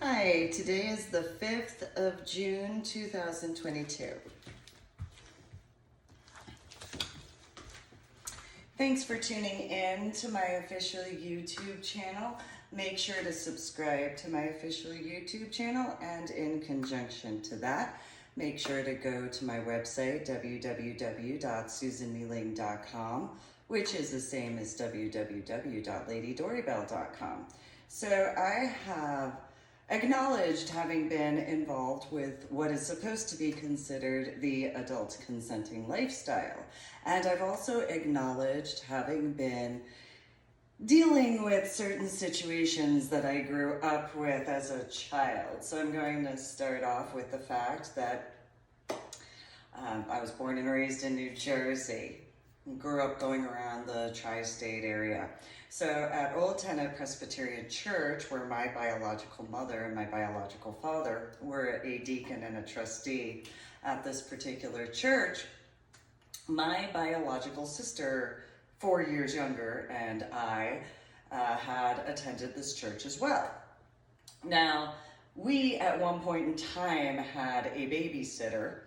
Hi, today is the 5th of June 2022. Thanks for tuning in to my official YouTube channel. Make sure to subscribe to my official YouTube channel, and in conjunction to that, make sure to go to my website, www.susanmealing.com, which is the same as www.ladydoribell.com. So I have acknowledged having been involved with what is supposed to be considered the adult consenting lifestyle. And I've also acknowledged having been dealing with certain situations that I grew up with as a child. So I'm going to start off with the fact that I was born and raised in New Jersey. Grew up going around the tri-state area. So at Old Tenet Presbyterian Church, where my biological mother and my biological father were a deacon and a trustee at this particular church, my biological sister, 4 years younger, and I had attended this church as well. Now, we at one point in time had a babysitter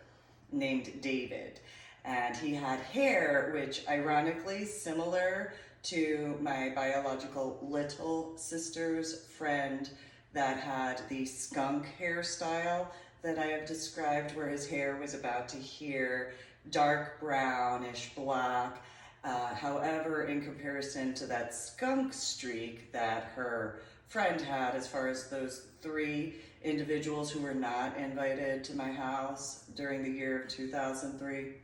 named David. And he had hair, which ironically similar to my biological little sister's friend that had the skunk hairstyle that I have described, where his hair was about to here, dark brownish black. However, in comparison to that skunk streak that her friend had, as far as those three individuals who were not invited to my house during the year of 2003,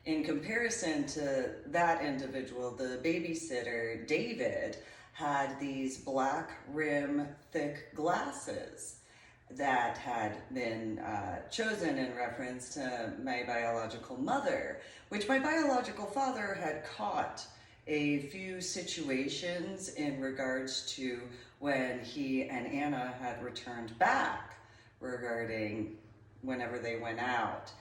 in comparison to that individual, the babysitter, David, had these black rim thick glasses that had been chosen in reference to my biological mother, which my biological father had caught a few situations in regards to when he and Anna had returned back regarding whenever they went out.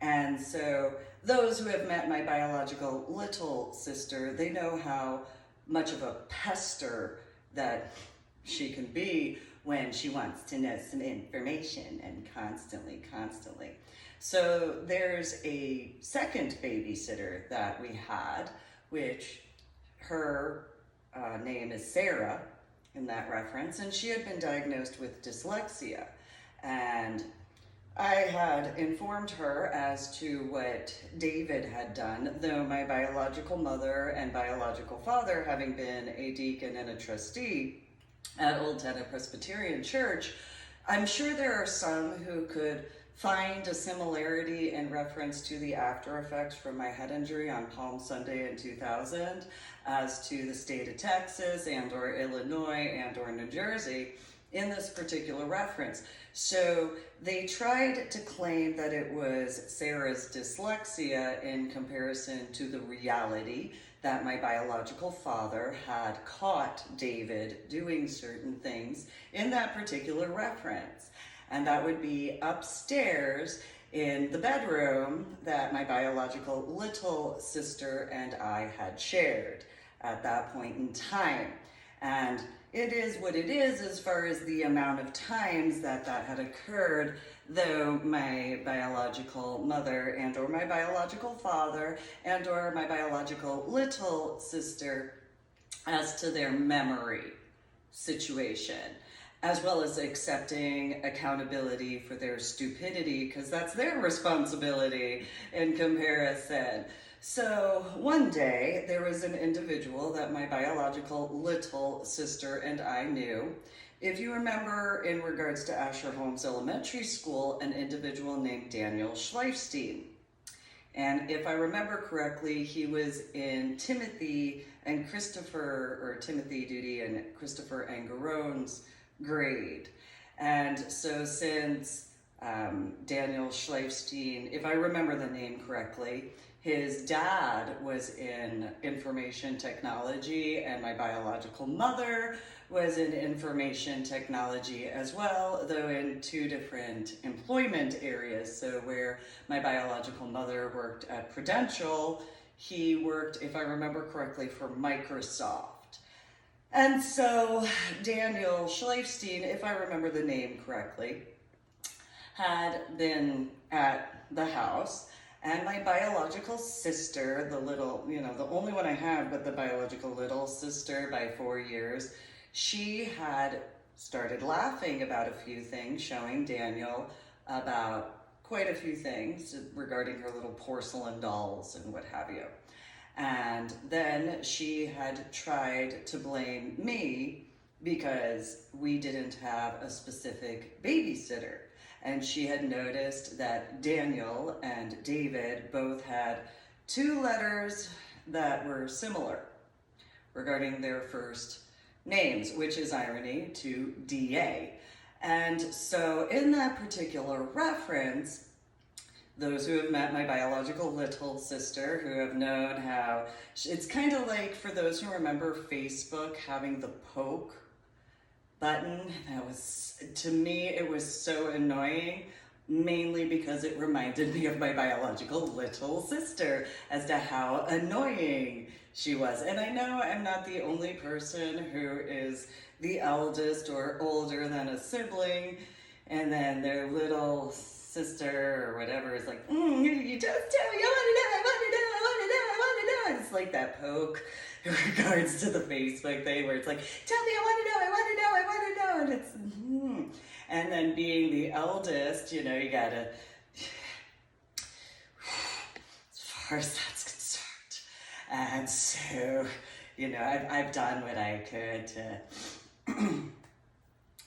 And so those who have met my biological little sister, they know how much of a pester that she can be when she wants to know some information, and constantly. So there's a second babysitter that we had, which her name is Sarah in that reference, and she had been diagnosed with dyslexia. And I had informed her as to what David had done, though my biological mother and biological father, having been a deacon and a trustee at Old Tenet Presbyterian Church, I'm sure there are some who could find a similarity in reference to the after effects from my head injury on Palm Sunday in 2000 as to the state of Texas and or Illinois and or New Jersey in this particular reference. So they tried to claim that it was Sarah's dyslexia in comparison to the reality that my biological father had caught David doing certain things in that particular reference. And that would be upstairs in the bedroom that my biological little sister and I had shared at that point in time. And it is what it is as far as the amount of times that had occurred, though my biological mother and or my biological father and or my biological little sister, as to their memory situation, as well as accepting accountability for their stupidity, because that's their responsibility in comparison. So one day there was an individual that my biological little sister and I knew. If you remember, in regards to Asher Holmes Elementary School, an individual named Daniel Schleifstein. And if I remember correctly, he was in Timothy Duty and Christopher Angarone's grade. And so since Daniel Schleifstein, if I remember the name correctly, his dad was in information technology and my biological mother was in information technology as well, though in two different employment areas. So where my biological mother worked at Prudential, he worked, if I remember correctly, for Microsoft. And so Daniel Schleifstein, if I remember the name correctly, had been at the house, and my biological sister, the little, the only one I had but the biological little sister by 4 years, she had started laughing about a few things, showing Daniel about quite a few things regarding her little porcelain dolls and what have you. And then she had tried to blame me because we didn't have a specific babysitter. And she had noticed that Daniel and David both had two letters that were similar regarding their first names, which is irony to DA. And so in that particular reference, those who have met my biological little sister, who have known how, it's kind of like, for those who remember Facebook having the poke button, that was, to me, it was so annoying, mainly because it reminded me of my biological little sister as to how annoying she was. And I know I'm not the only person who is the eldest or older than a sibling, and then their little sister or whatever is like, you just tell me, I want to know. It's like that poke in regards to the Facebook thing where it's like, tell me, I want to know. And it's, and then being the eldest, you gotta, as far as that's concerned. And so, I've done what I could to,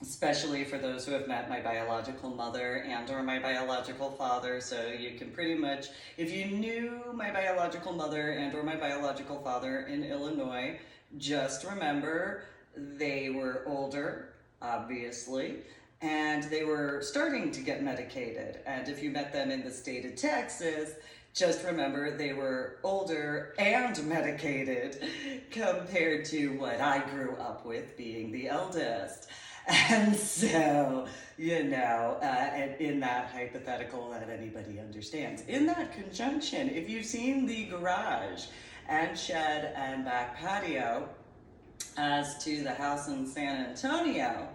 especially for those who have met my biological mother and or my biological father. So you can pretty much, if you knew my biological mother and or my biological father in Illinois, just remember they were older, obviously, and they were starting to get medicated. And if you met them in the state of Texas, just remember they were older and medicated compared to what I grew up with, being the eldest. And so, in that hypothetical that anybody understands, in that conjunction, if you've seen the garage and shed and back patio as to the house in San Antonio,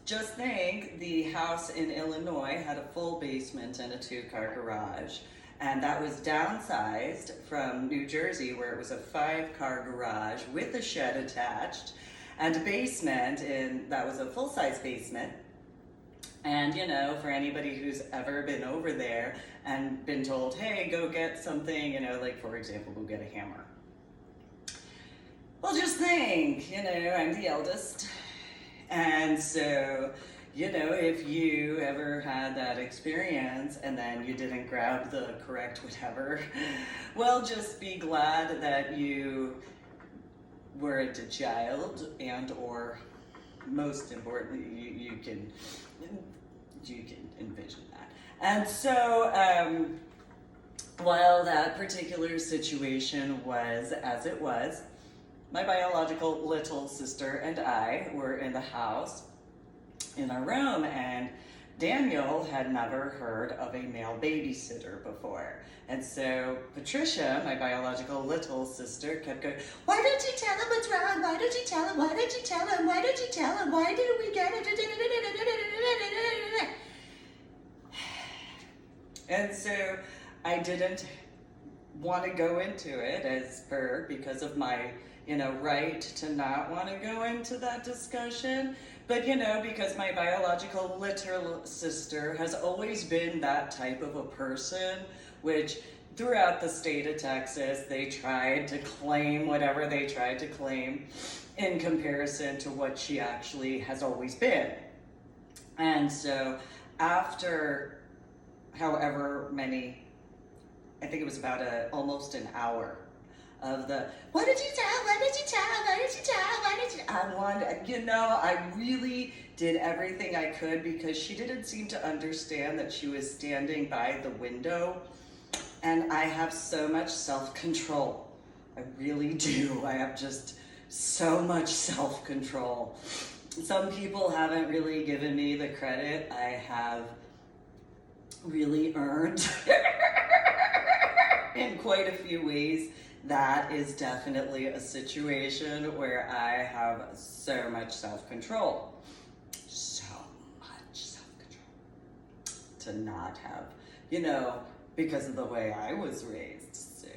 just think the house in Illinois had a full basement and a 2-car garage. And that was downsized from New Jersey, where it was a 5-car garage with a shed attached and a basement, and that was a full-size basement. And for anybody who's ever been over there and been told, hey, go get something, like for example, go get a hammer. Well, just think, I'm the eldest. And so, if you ever had that experience and then you didn't grab the correct whatever, well, just be glad that you weren't a child, and or most importantly, you can envision that. And so while that particular situation was as it was, my biological little sister and I were in the house in our room, and Daniel had never heard of a male babysitter before. And so Patricia, my biological little sister, kept going, why don't you tell him what's wrong? Why don't you tell him? Why don't you tell him? Why don't you tell him? Why didn't we get it? And so I didn't want to go into it because of my, right to not want to go into that discussion. But, because my biological little sister has always been that type of a person, which throughout the state of Texas, they tried to claim whatever they tried to claim in comparison to what she actually has always been. And so after however many, I think it was about almost an hour of the, what did you tell? What did you tell? What did you tell? What did you? I really did everything I could, because she didn't seem to understand that she was standing by the window. And I have so much self-control. I really do. I have just so much self-control. Some people haven't really given me the credit I have really earned in quite a few ways that is definitely a situation where I have so much self-control. So much self-control. To not have, because of the way I was raised. So,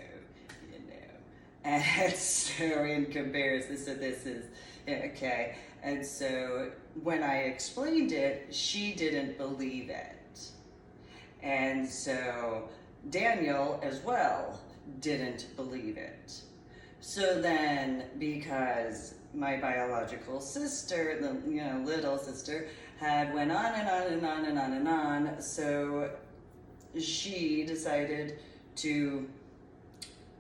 and so in comparison, so this is, okay. And so when I explained it, she didn't believe it. And so Daniel as well didn't believe it. So then, because my biological sister, the little sister, had went on and on and on and on and on, so she decided to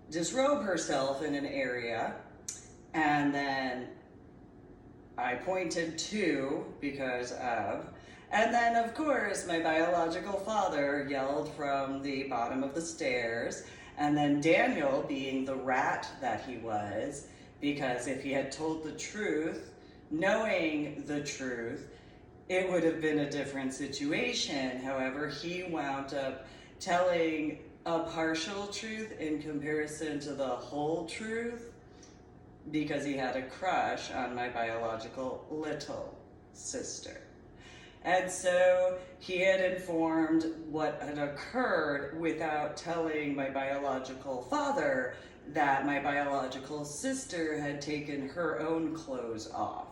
disrobe herself in an area, and then I pointed to because of, and then of course my biological father yelled from the bottom of the stairs, and then Daniel, being the rat that he was, because if he had told the truth, knowing the truth, it would have been a different situation. However, he wound up telling a partial truth in comparison to the whole truth because he had a crush on my biological little sister. And so he had informed what had occurred without telling my biological father that my biological sister had taken her own clothes off.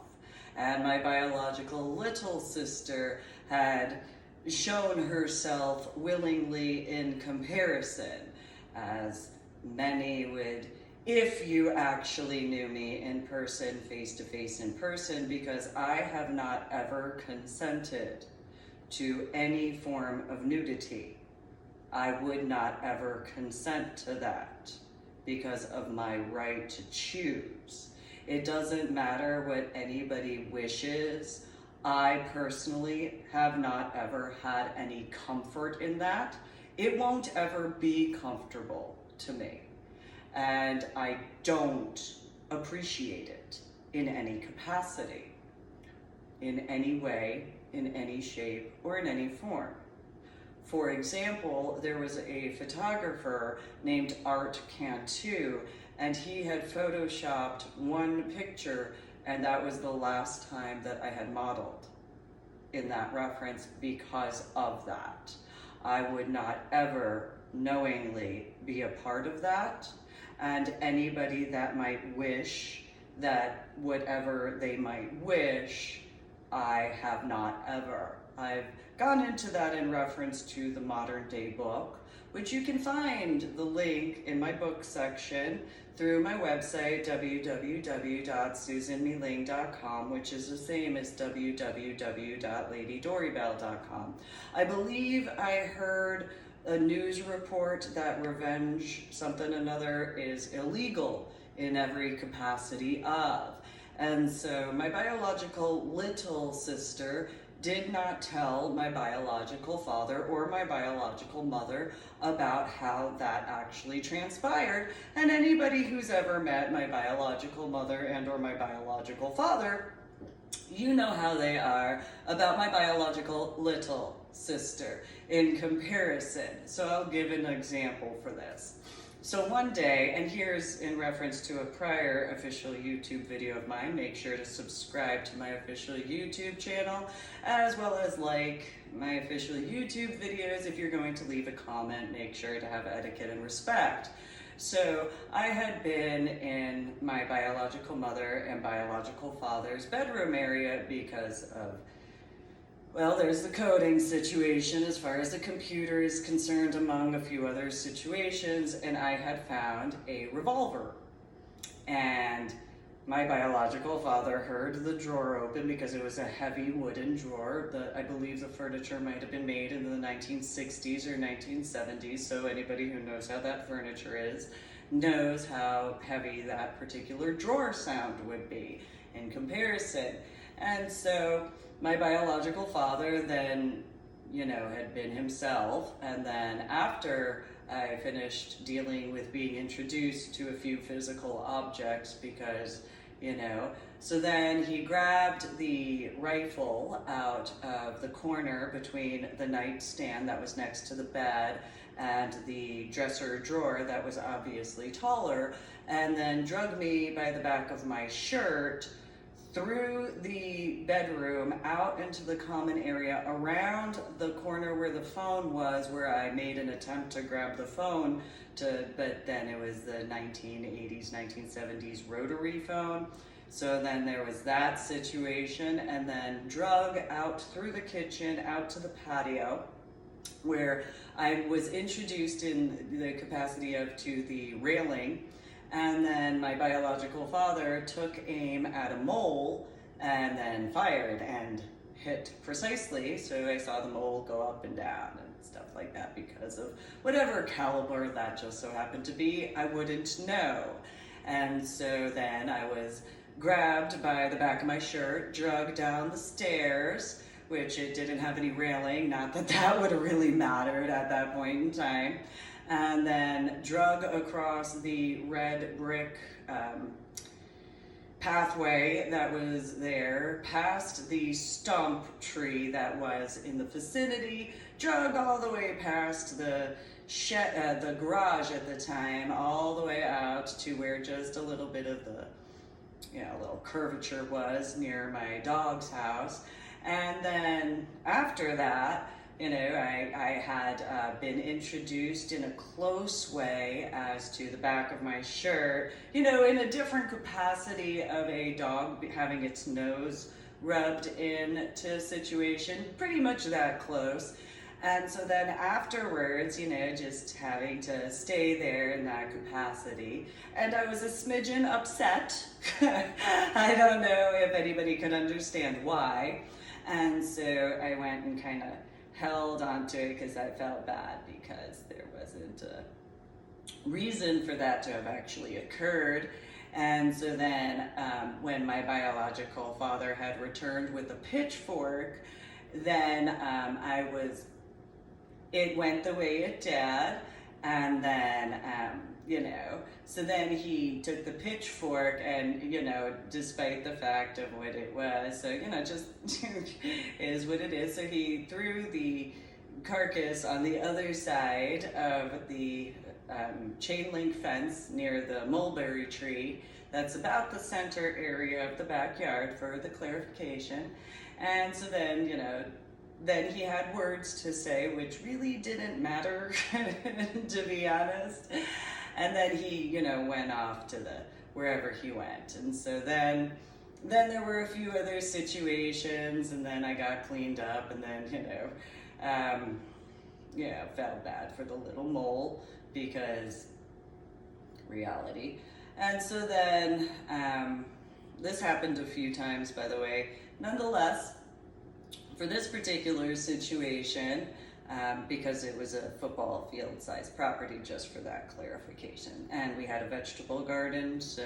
And my biological little sister had shown herself willingly in comparison, as many would, if you actually knew me in person, face to face in person, because I have not ever consented to any form of nudity. I would not ever consent to that because of my right to choose. It doesn't matter what anybody wishes. I personally have not ever had any comfort in that. It won't ever be comfortable to me. And I don't appreciate it in any capacity, in any way, in any shape, or in any form. For example, there was a photographer named Art Cantu, and he had photoshopped one picture, and that was the last time that I had modeled in that reference because of that. I would not ever knowingly be a part of that, and anybody that might wish that whatever they might wish, I have not ever. I've gone into that in reference to the Modern Day book, which you can find the link in my book section through my website, www.susanmeling.com, which is the same as www.ladydorybell.com. I believe I heard a news report that revenge something another is illegal in every capacity of. And so my biological little sister did not tell my biological father or my biological mother about how that actually transpired. And anybody who's ever met my biological mother and or my biological father, you know how they are about my biological little sister in comparison. So I'll give an example for this. So one day, and here's in reference to a prior official YouTube video of mine, make sure to subscribe to my official YouTube channel, as well as like my official YouTube videos. If you're going to leave a comment, make sure to have etiquette and respect. So I had been in my biological mother and biological father's bedroom area because of, well, there's the coding situation as far as the computer is concerned, among a few other situations, and I had found a revolver. And my biological father heard the drawer open because it was a heavy wooden drawer. I believe the furniture might have been made in the 1960s or 1970s, so anybody who knows how that furniture is knows how heavy that particular drawer sound would be in comparison. And so my biological father then, had been himself, and then after I finished dealing with being introduced to a few physical objects because, so then he grabbed the rifle out of the corner between the nightstand that was next to the bed and the dresser drawer that was obviously taller, and then drug me by the back of my shirt through the bedroom out into the common area around the corner where the phone was, where I made an attempt to grab the phone but then it was the 1980s, 1970s rotary phone. So then there was that situation, and then drug out through the kitchen out to the patio, where I was introduced in the capacity to the railing, and then my biological father took aim at a mole and then fired and hit precisely. So I saw the mole go up and down and stuff like that because of whatever caliber that just so happened to be. I wouldn't know. And so then I was grabbed by the back of my shirt, dragged down the stairs, which it didn't have any railing, not that that would have really mattered at that point in time, and then drug across the red brick pathway that was there, past the stump tree that was in the vicinity, drug all the way past the garage at the time, all the way out to where just a little bit of the little curvature was near my dog's house. And then after that, I had been introduced in a close way as to the back of my shirt, in a different capacity of a dog having its nose rubbed into a situation, pretty much that close. And so then afterwards, just having to stay there in that capacity. And I was a smidgen upset. I don't know if anybody could understand why. And so I went and kind of held onto it because I felt bad because there wasn't a reason for that to have actually occurred. And so then when my biological father had returned with a pitchfork, then it went the way it did, and then, so then he took the pitchfork and, despite the fact of what it was, so, just is what it is. So he threw the carcass on the other side of the chain link fence near the mulberry tree. That's about the center area of the backyard for the clarification. And so then, then he had words to say, which really didn't matter, to be honest. And then he, went off to wherever he went. And so then there were a few other situations, and then I got cleaned up, and then, felt bad for the little mole because reality. And so then this happened a few times, by the way. Nonetheless, for this particular situation, because it was a football field-sized property, just for that clarification, and we had a vegetable garden, so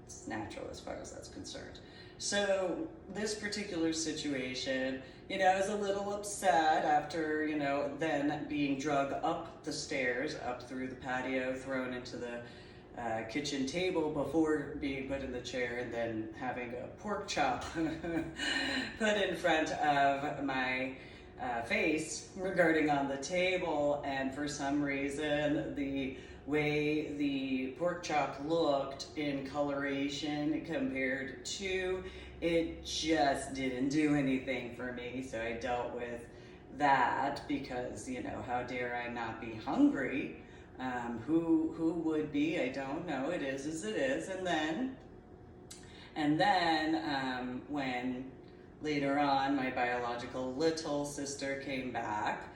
it's natural as far as that's concerned. So this particular situation, I was a little upset after, then being drug up the stairs, up through the patio, thrown into the kitchen table before being put in the chair, and then having a pork chop put in front of my face regarding on the table. And for some reason, the way the pork chop looked in coloration compared to it just didn't do anything for me. So I dealt with that because, how dare I not be hungry? Who would be? I don't know. It is as it is. And then when later on my biological little sister came back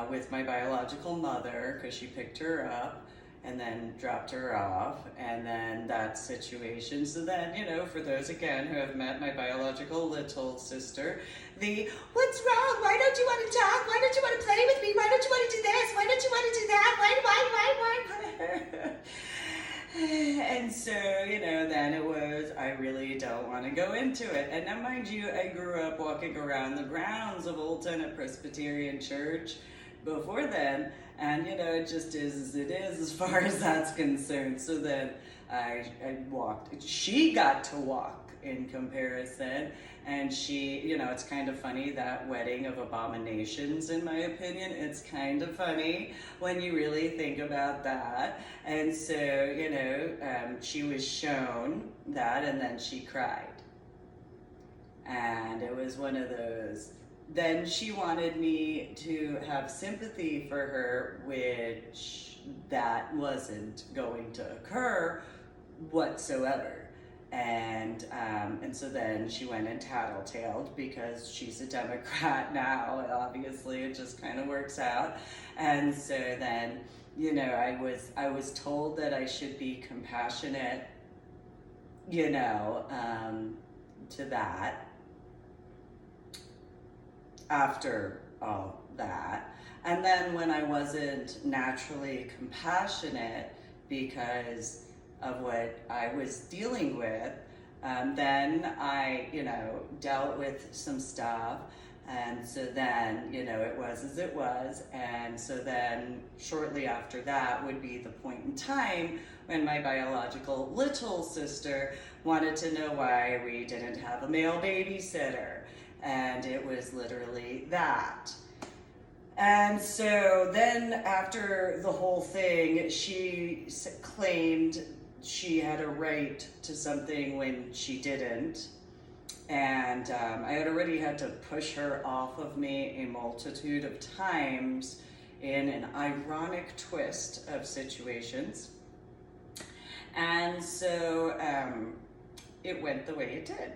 with my biological mother, because she picked her up and then dropped her off, and then that situation. So then, for those again who have met my biological little sister, what's wrong? Why don't you want to talk? Why don't you want to play with me? Why don't you want to do this? Why don't you want to do that? Why? And so, then it was, I really don't want to go into it. And now, mind you, I grew up walking around the grounds of Old Tenet Presbyterian Church before then, and it just is as it is as far as that's concerned. So then I walked, she got to walk in comparison. And she, it's kind of funny, that wedding of abominations, in my opinion. It's kind of funny when you really think about that. And so, she was shown that, and then she cried. And it was one of those. Then she wanted me to have sympathy for her, which that wasn't going to occur whatsoever. And so then she went and tattletaled, because she's a Democrat now. Obviously, it just kind of works out. And so then, I was told that I should be compassionate, to that. After all that. And then when I wasn't naturally compassionate because of what I was dealing with, then I, dealt with some stuff. And so then, it was as it was. And so then shortly after that would be the point in time when my biological little sister wanted to know why we didn't have a male babysitter. And it was literally that. And so then after the whole thing, she claimed she had a right to something when she didn't. And I had already had to push her off of me a multitude of times in an ironic twist of situations. And so it went the way it did.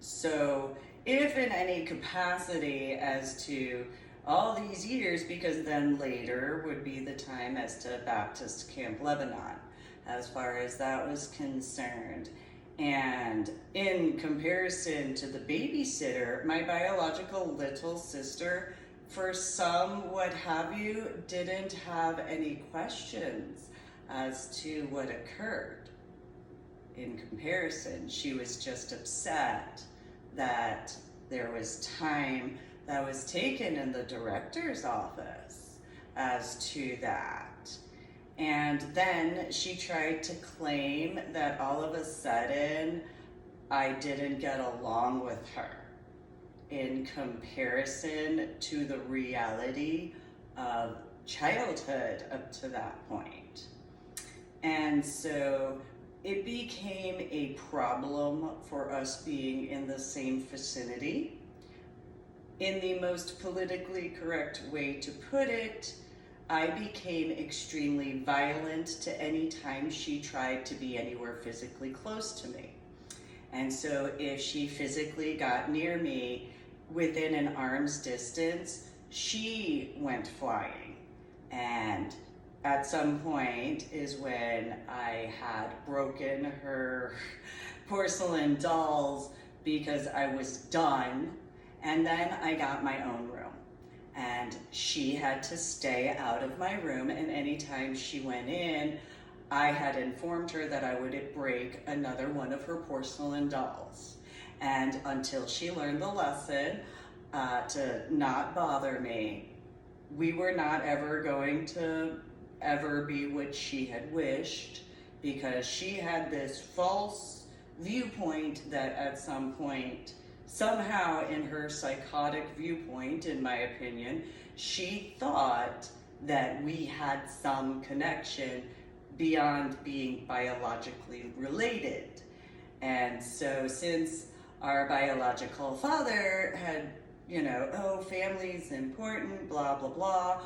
So if in any capacity as to all these years, because then later would be the time as to Baptist Camp Lebanon, as far as that was concerned. And in comparison to the babysitter, my biological little sister, for some what have you, didn't have any questions as to what occurred. In comparison, she was just upset that there was time that was taken in the director's office as to that. And then she tried to claim that all of a sudden I didn't get along with her in comparison to the reality of childhood up to that point. And so it became a problem for us being in the same vicinity. In the most politically correct way to put it, I became extremely violent to any time she tried to be anywhere physically close to me. And so if she physically got near me within an arm's distance, she went flying. And at some point is when I had broken her porcelain dolls because I was done. And then I got my own room. And she had to stay out of my room, and anytime she went in, I had informed her that I would break another one of her porcelain dolls. And until she learned the lesson to not bother me, we were not ever going to ever be what she had wished, because she had this false viewpoint that at some point, somehow in her psychotic viewpoint, in my opinion, she thought that we had some connection beyond being biologically related. And so since our biological father had, family's important, blah, blah, blah,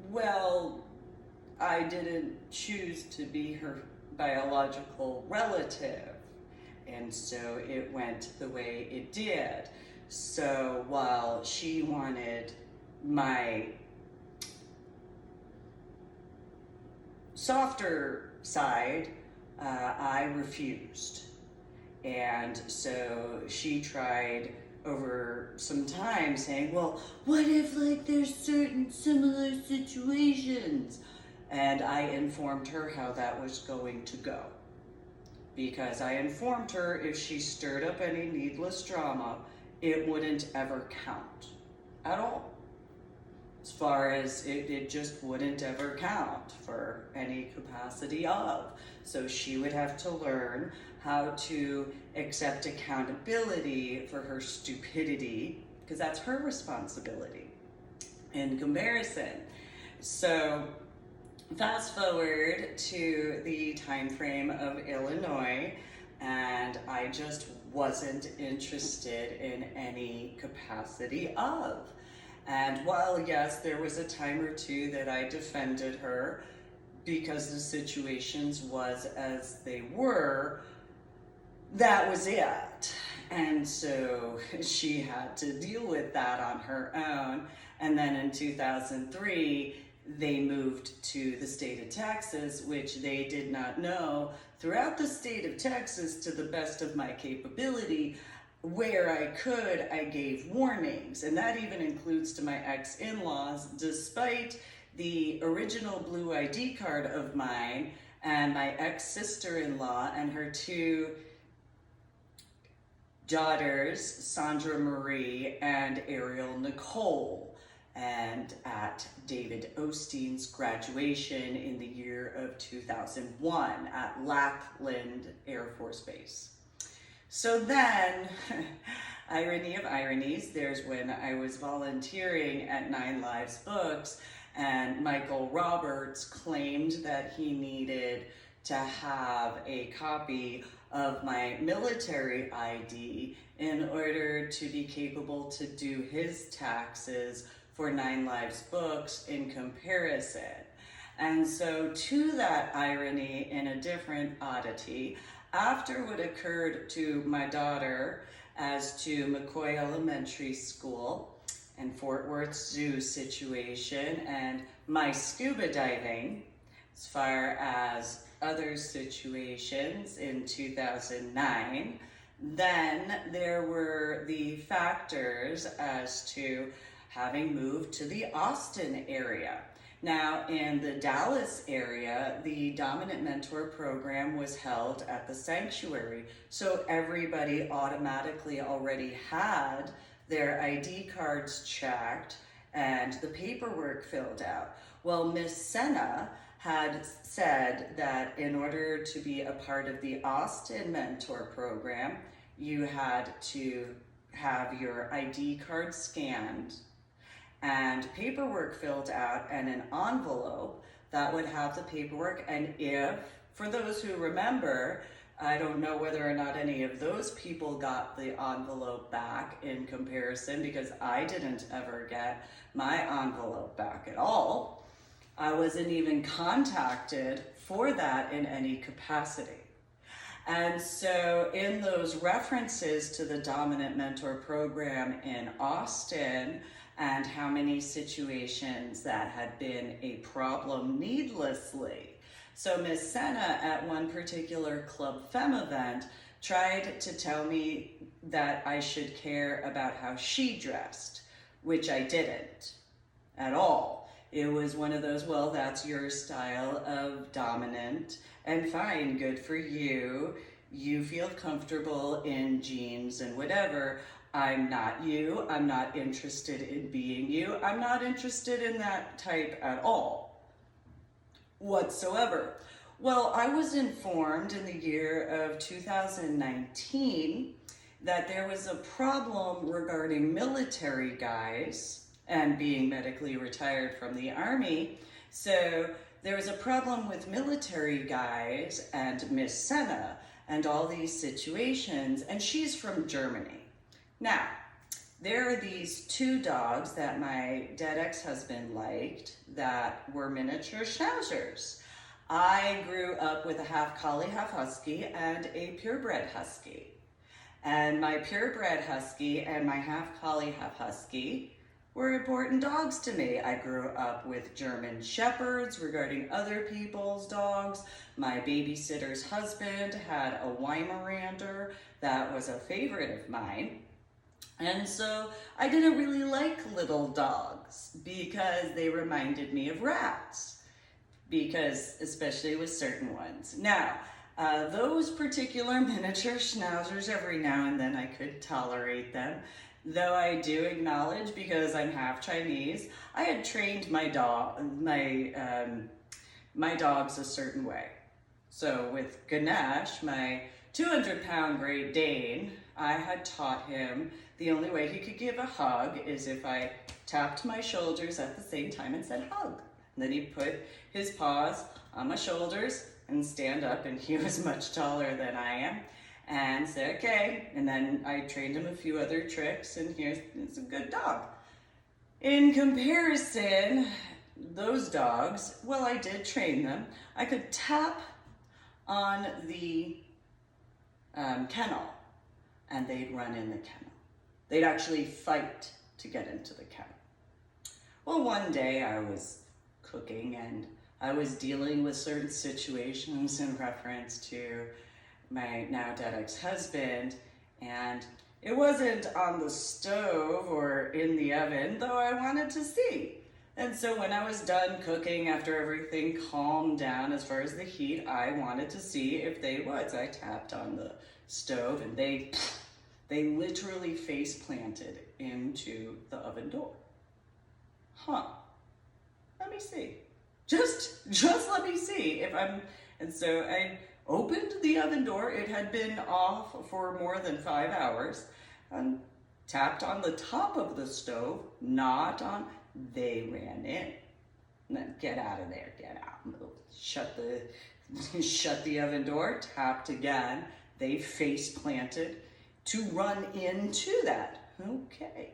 well, I didn't choose to be her biological relative. And so it went the way it did. So while she wanted my softer side, I refused. And so she tried over some time saying, well, what if there's certain similar situations? And I informed her how that was going to go. Because I informed her if she stirred up any needless drama, it wouldn't ever count at all. As far as it just wouldn't ever count for any capacity of. So she would have to learn how to accept accountability for her stupidity, because that's her responsibility in comparison. So fast forward to the time frame of Illinois, and I just wasn't interested in any capacity of. And while yes, there was a time or two that I defended her because the situations was as they were, that was it. And so she had to deal with that on her own. And then in 2003, they moved to the state of Texas, which they did not know. Throughout the state of Texas, to the best of my capability, where I could, I gave warnings. And that even includes to my ex-in-laws, despite the original blue ID card of mine and my ex-sister-in-law and her two daughters, Sandra Marie and Ariel Nicole, and at David Osteen's graduation in the year of 2001 at Lackland Air Force Base. So then, irony of ironies, there's when I was volunteering at 9 Lives Books, and Michael Roberts claimed that he needed to have a copy of my military ID in order to be capable to do his taxes for 9 Lives Books in comparison. And so to that irony in a different oddity, after what occurred to my daughter as to McCoy Elementary School and Fort Worth Zoo situation and my scuba diving, as far as other situations in 2009, then there were the factors as to having moved to the Austin area. Now, in the Dallas area, the Dominant Mentor program was held at the sanctuary, so everybody automatically already had their ID cards checked and the paperwork filled out. Well, Miss Senna had said that in order to be a part of the Austin Mentor program, you had to have your ID card scanned and paperwork filled out and an envelope that would have the paperwork. And if, for those who remember, I don't know whether or not any of those people got the envelope back in comparison, because I didn't ever get my envelope back at all. I wasn't even contacted for that in any capacity. And so in those references to the Dominant Mentor program in Austin and how many situations that had been a problem needlessly. So Miss Senna at one particular Club Femme event tried to tell me that I should care about how she dressed, which I didn't at all. It was one of those, well, that's your style of dominant, and fine, good for you. You feel comfortable in jeans and whatever. I'm not you. I'm not interested in being you. I'm not interested in that type at all, whatsoever. Well, I was informed in the year of 2019 that there was a problem regarding military guys and being medically retired from the Army. So there was a problem with military guys and Miss Senna and all these situations, and she's from Germany. Now, there are these two dogs that my dead ex-husband liked that were miniature schnauzers. I grew up with a half collie, half husky, and a purebred husky. And my purebred husky and my half collie, half husky were important dogs to me. I grew up with German shepherds regarding other people's dogs. My babysitter's husband had a Weimaraner that was a favorite of mine. And so I didn't really like little dogs because they reminded me of rats, because especially with certain ones. Now, those particular miniature schnauzers, every now and then I could tolerate them, though I do acknowledge, because I'm half Chinese, I had trained my dogs a certain way. So with Ganesh, my 200-pound Great Dane, I had taught him the only way he could give a hug is if I tapped my shoulders at the same time and said hug. And then he'd put his paws on my shoulders and stand up, and he was much taller than I am, and say, okay. And then I trained him a few other tricks, and he's a good dog. In comparison, those dogs, well, I did train them. I could tap on the kennel, and they'd run in the kennel. They'd actually fight to get into the kennel. Well, one day I was cooking and I was dealing with certain situations in reference to my now dead ex-husband, and it wasn't on the stove or in the oven, though I wanted to see. And so when I was done cooking, after everything calmed down as far as the heat, I wanted to see if they would. So I tapped on the stove, and they literally face planted into the oven door. Let me see. Just let me see if I'm, and so I opened the oven door. It had been off for more than 5 hours, and tapped on the top of the stove, not on, they ran in. And then, get out of there, get out, move. Shut the oven door, tapped again. They face planted to run into that. Okay.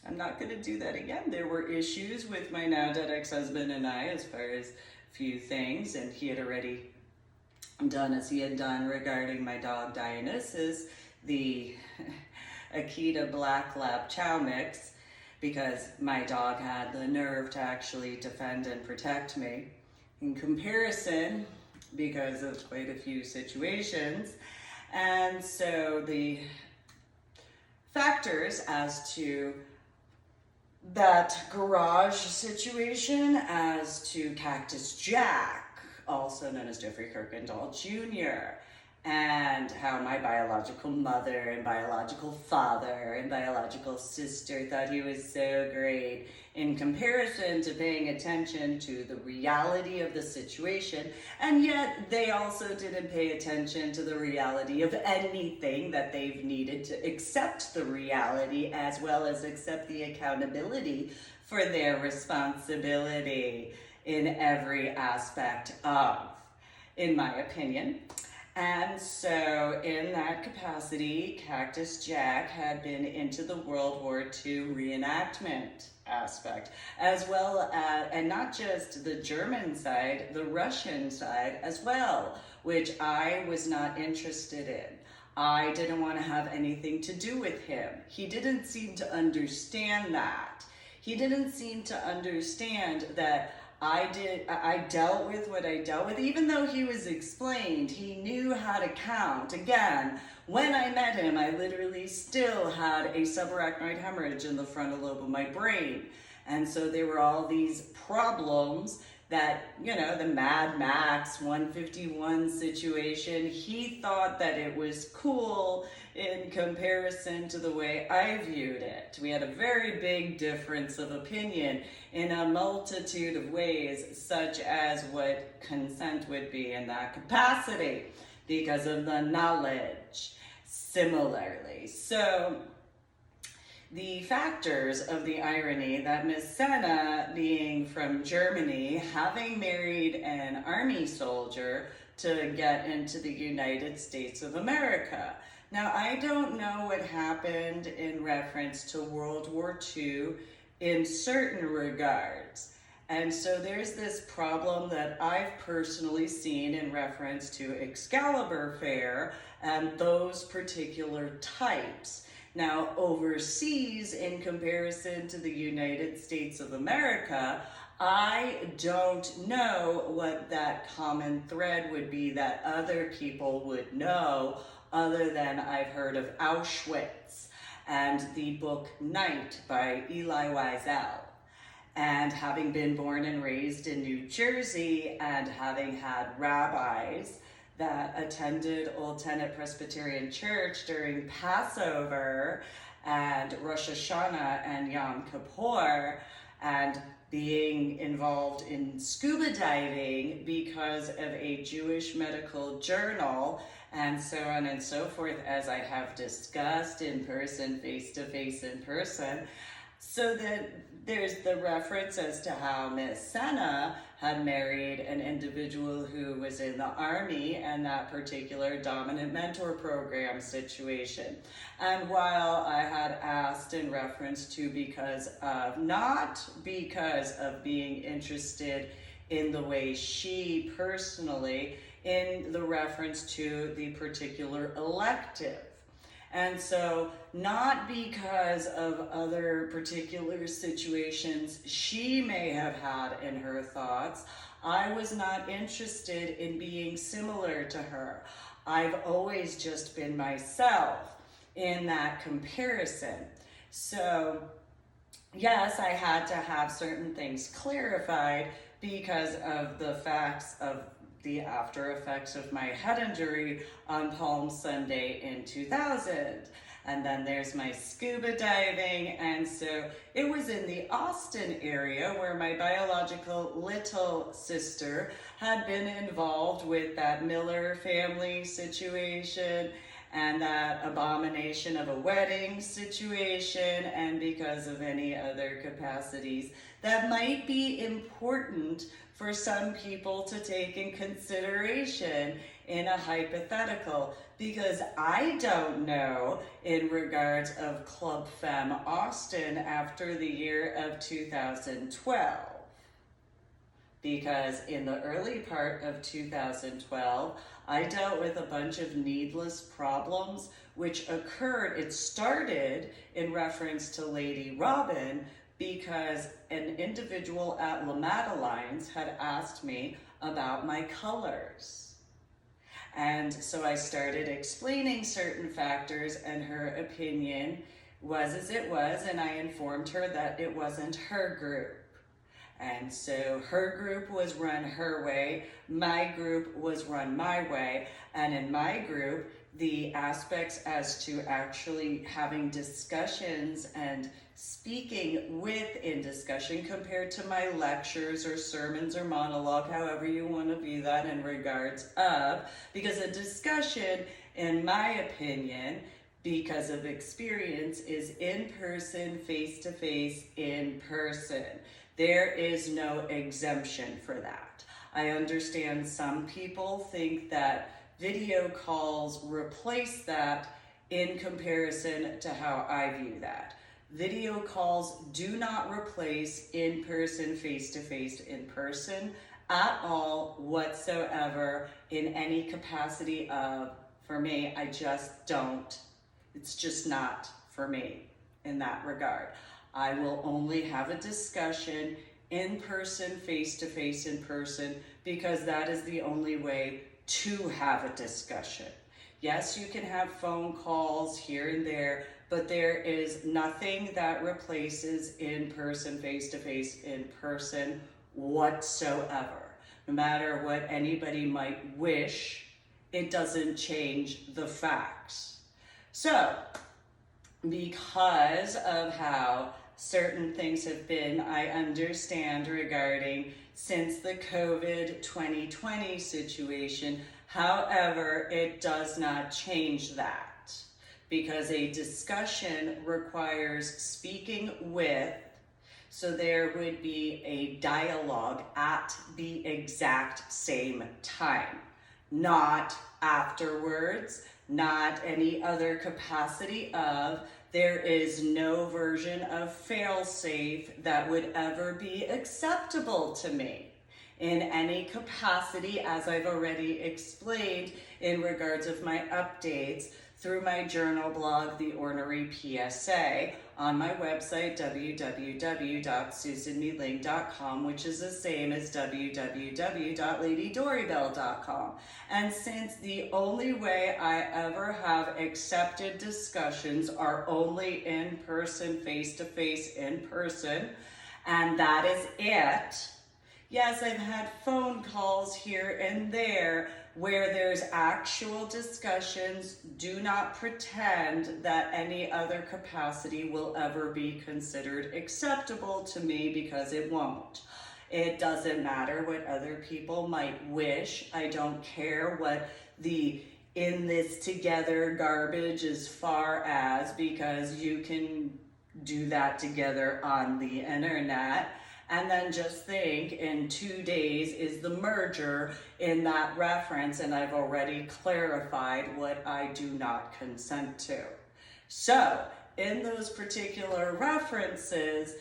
I'm not going to do that again. There were issues with my now dead ex-husband and I as far as a few things, and he had already done as he had done regarding my dog Dionysus, the Akita Black Lab Chow Mix, because my dog had the nerve to actually defend and protect me. In comparison, because of quite a few situations, and so the factors as to that garage situation, as to Cactus Jack, also known as Jeffrey Kirkendall Jr., and how my biological mother and biological father and biological sister thought he was so great, in comparison to paying attention to the reality of the situation, and yet they also didn't pay attention to the reality of anything, that they've needed to accept the reality as well as accept the accountability for their responsibility in every aspect of, in my opinion. And so in that capacity, Cactus Jack had been into the World War II reenactment aspect, as well as, and not just the German side, the Russian side as well, which I was not interested in. I didn't want to have anything to do with him. He didn't seem to understand that. He didn't seem to understand that I dealt with what I dealt with, even though he was explained, he knew how to count. Again, when I met him, I literally still had a subarachnoid hemorrhage in the frontal lobe of my brain. And so there were all these problems that, you know, the Mad Max 151 situation, he thought that it was cool in comparison to the way I viewed it. We had a very big difference of opinion in a multitude of ways, such as what consent would be in that capacity, because of the knowledge. Similarly, so the factors of the irony that Miss Senna, being from Germany, having married an army soldier to get into the United States of America. Now, I don't know what happened in reference to World War II in certain regards. And so there's this problem that I've personally seen in reference to Excalibur Fair and those particular types. Now, overseas, in comparison to the United States of America, I don't know what that common thread would be that other people would know, other than I've heard of Auschwitz and the book Night by Elie Wiesel. And having been born and raised in New Jersey and having had rabbis that attended Old Tenet Presbyterian Church during Passover and Rosh Hashanah and Yom Kippur, and being involved in scuba diving because of a Jewish medical journal, and so on and so forth, as I have discussed in person, face-to-face in person. So that there's the reference as to how Miss Senna had married an individual who was in the Army and that particular dominant mentor program situation. And while I had asked in reference to not because of being interested in the way she personally, in the reference to the particular elective. And so, not because of other particular situations she may have had in her thoughts, I was not interested in being similar to her. I've always just been myself in that comparison. So, yes, I had to have certain things clarified because of the facts of the after effects of my head injury on Palm Sunday in 2000. And then there's my scuba diving. And so it was in the Austin area where my biological little sister had been involved with that Miller family situation and that abomination of a wedding situation, and because of any other capacities that might be important for some people to take in consideration in a hypothetical, because I don't know in regards of Club Femme Austin after the year of 2012. Because in the early part of 2012, I dealt with a bunch of needless problems which occurred. It started in reference to Lady Robin because an individual at La Madelaine's had asked me about my colors. And so I started explaining certain factors, and her opinion was as it was, and I informed her that it wasn't her group. And so her group was run her way, my group was run my way, and in my group, the aspects as to actually having discussions and speaking within discussion compared to my lectures or sermons or monologue, however you want to view that in regards of, because a discussion, in my opinion, because of experience, is in person, face to face, in person. There is no exemption for that. I understand some people think that video calls replace that in comparison to how I view that. Video calls do not replace in-person, face-to-face, in person at all whatsoever in any capacity of, for me, I just don't. It's just not for me in that regard. I will only have a discussion in person, face-to-face, in person, because that is the only way to have a discussion. Yes, you can have phone calls here and there, but there is nothing that replaces in-person, face-to-face, in person whatsoever. No matter what anybody might wish, it doesn't change the facts. So, because of how certain things have been, I understand regarding since the COVID 2020 situation. However, it does not change that, because a discussion requires speaking with, so there would be a dialogue at the exact same time, not afterwards, not any other capacity of. There is no version of fail-safe that would ever be acceptable to me in any capacity, as I've already explained in regards of my updates through my journal blog, The Ornery PSA, on my website, www.susanmeeling.com, which is the same as www.ladydorybell.com. And since the only way I ever have accepted discussions are only in person, face-to-face, in person, and that is it. Yes, I've had phone calls here and there where there's actual discussions. Do not pretend that any other capacity will ever be considered acceptable to me, because it won't. It doesn't matter what other people might wish. I don't care what the in this together garbage as far as, because you can do that together on the internet. And then just think, in 2 days is the merger in that reference, and I've already clarified what I do not consent to. So, in those particular references,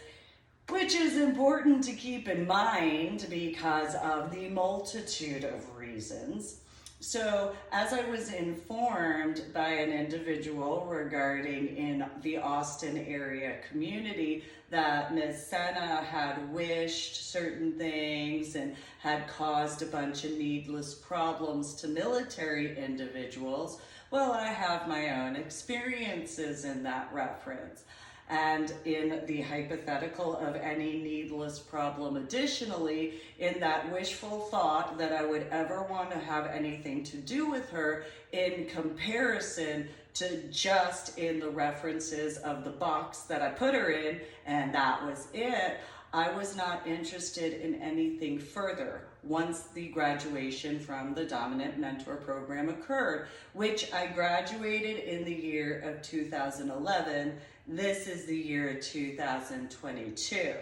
which is important to keep in mind because of the multitude of reasons. So, as I was informed by an individual regarding in the Austin area community that Ms. Senna had wished certain things and had caused a bunch of needless problems to military individuals, well, I have my own experiences in that reference. And in the hypothetical of any needless problem, additionally, in that wishful thought that I would ever want to have anything to do with her in comparison to just in the references of the box that I put her in, and that was it, I was not interested in anything further once the graduation from the Dominant Mentor Program occurred, which I graduated in the year of 2011. This is the year 2022.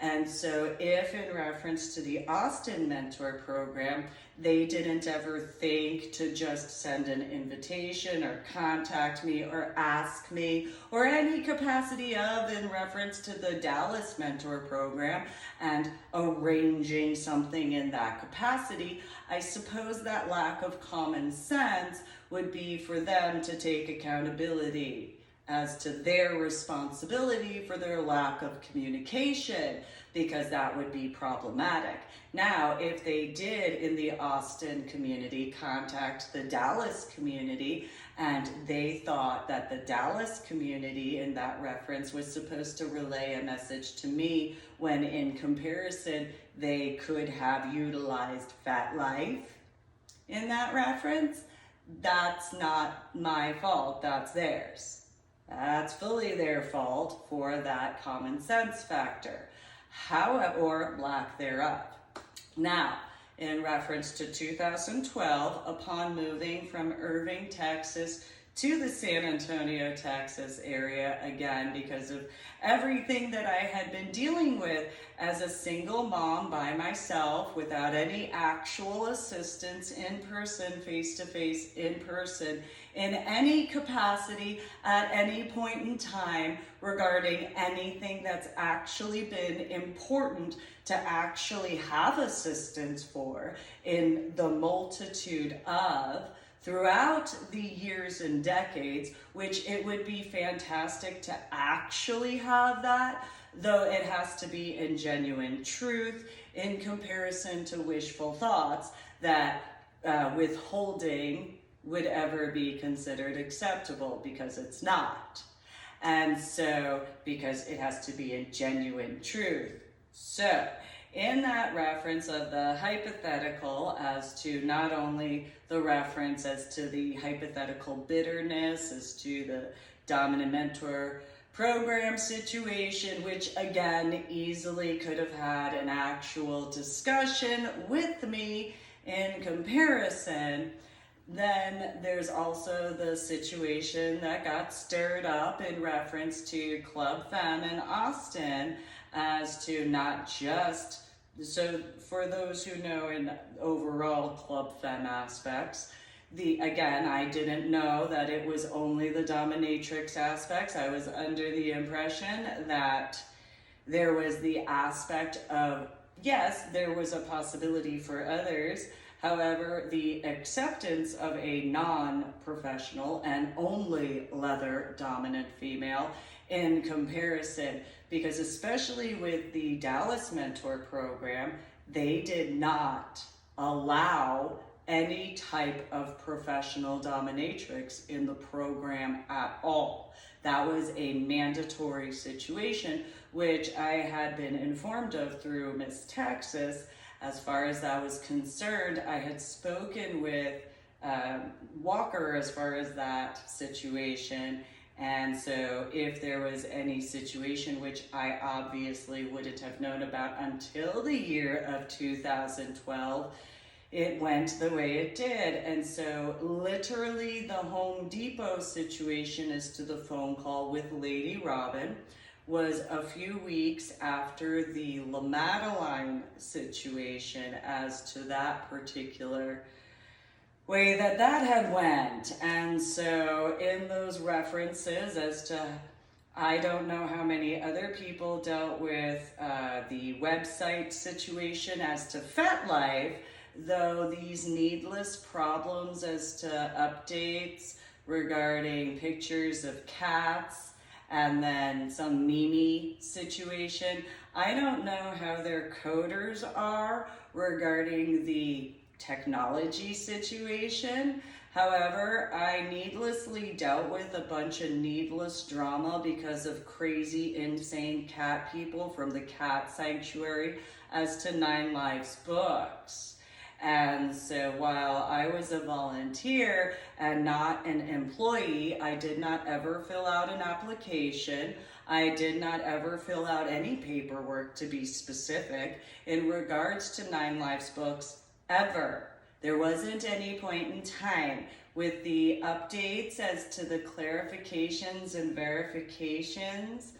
And so if in reference to the Austin Mentor Program, they didn't ever think to just send an invitation or contact me or ask me or any capacity of in reference to the Dallas Mentor Program and arranging something in that capacity, I suppose that lack of common sense would be for them to take accountability as to their responsibility for their lack of communication, because that would be problematic. Now, if they did in the Austin community contact the Dallas community and they thought that the Dallas community in that reference was supposed to relay a message to me when in comparison they could have utilized Fat Life in that reference, that's not my fault, that's theirs. That's fully their fault for that common sense factor, however, or lack thereof. Now, in reference to 2012, upon moving from Irving, Texas to the San Antonio, Texas area, again, because of everything that I had been dealing with as a single mom by myself without any actual assistance in person, face-to-face, in person, in any capacity at any point in time regarding anything that's actually been important to actually have assistance for in the multitude of throughout the years and decades, which it would be fantastic to actually have that, though it has to be in genuine truth in comparison to wishful thoughts that withholding would ever be considered acceptable, because it's not. And so, because it has to be in genuine truth. So, in that reference of the hypothetical as to not only the reference as to the hypothetical bitterness, as to the Dominant Mentor Program situation, which again easily could have had an actual discussion with me in comparison, then there's also the situation that got stirred up in reference to Club Femme in Austin, as to not just, so for those who know in overall Club Femme aspects, again, I didn't know that it was only the dominatrix aspects. I was under the impression that there was the aspect of, yes, there was a possibility for others. However, the acceptance of a non-professional and only leather dominant female in comparison, because especially with the Dallas Mentor Program, they did not allow any type of professional dominatrix in the program at all. That was a mandatory situation, which I had been informed of through Miss Texas. As far as that was concerned, I had spoken with Walker as far as that situation. And so if there was any situation which I obviously wouldn't have known about until the year of 2012, it went the way it did. And so literally the Home Depot situation as to the phone call with Lady Robin was a few weeks after the Madeline situation as to that particular way that had went. And so in those references as to, I don't know how many other people dealt with the website situation as to FetLife, though these needless problems as to updates regarding pictures of cats and then some Mimi situation. I don't know how their coders are regarding the technology situation. However, I needlessly dealt with a bunch of needless drama because of crazy, insane cat people from the cat sanctuary as to 9 Lives books. And so while I was a volunteer and not an employee, I did not ever fill out an application. I did not ever fill out any paperwork, to be specific, in regards to 9 Lives books, ever. There wasn't any point in time with the updates as to the clarifications and verifications.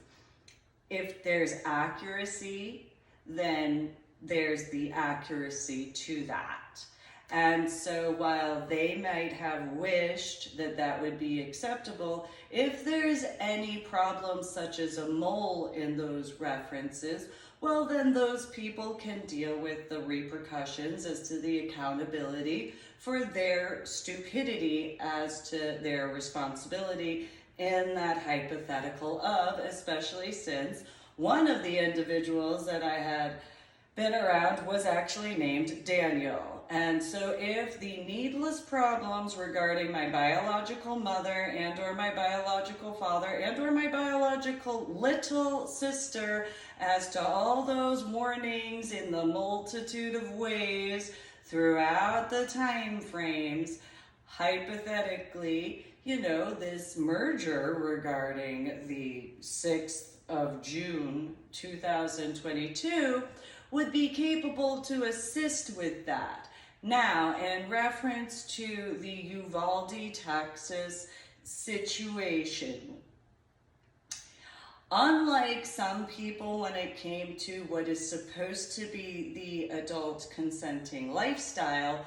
If there's accuracy, then there's the accuracy to that. And so while they might have wished that that would be acceptable, if there's any problem such as a mole in those references, well, then those people can deal with the repercussions as to the accountability for their stupidity as to their responsibility in that hypothetical of, especially since one of the individuals that I had been around was actually named Daniel. And so if the needless problems regarding my biological mother and or my biological father and or my biological little sister as to all those warnings in the multitude of ways throughout the time frames, hypothetically, this merger regarding the 6th of June 2022 would be capable to assist with that. Now, in reference to the Uvalde, Texas situation, unlike some people when it came to what is supposed to be the adult consenting lifestyle,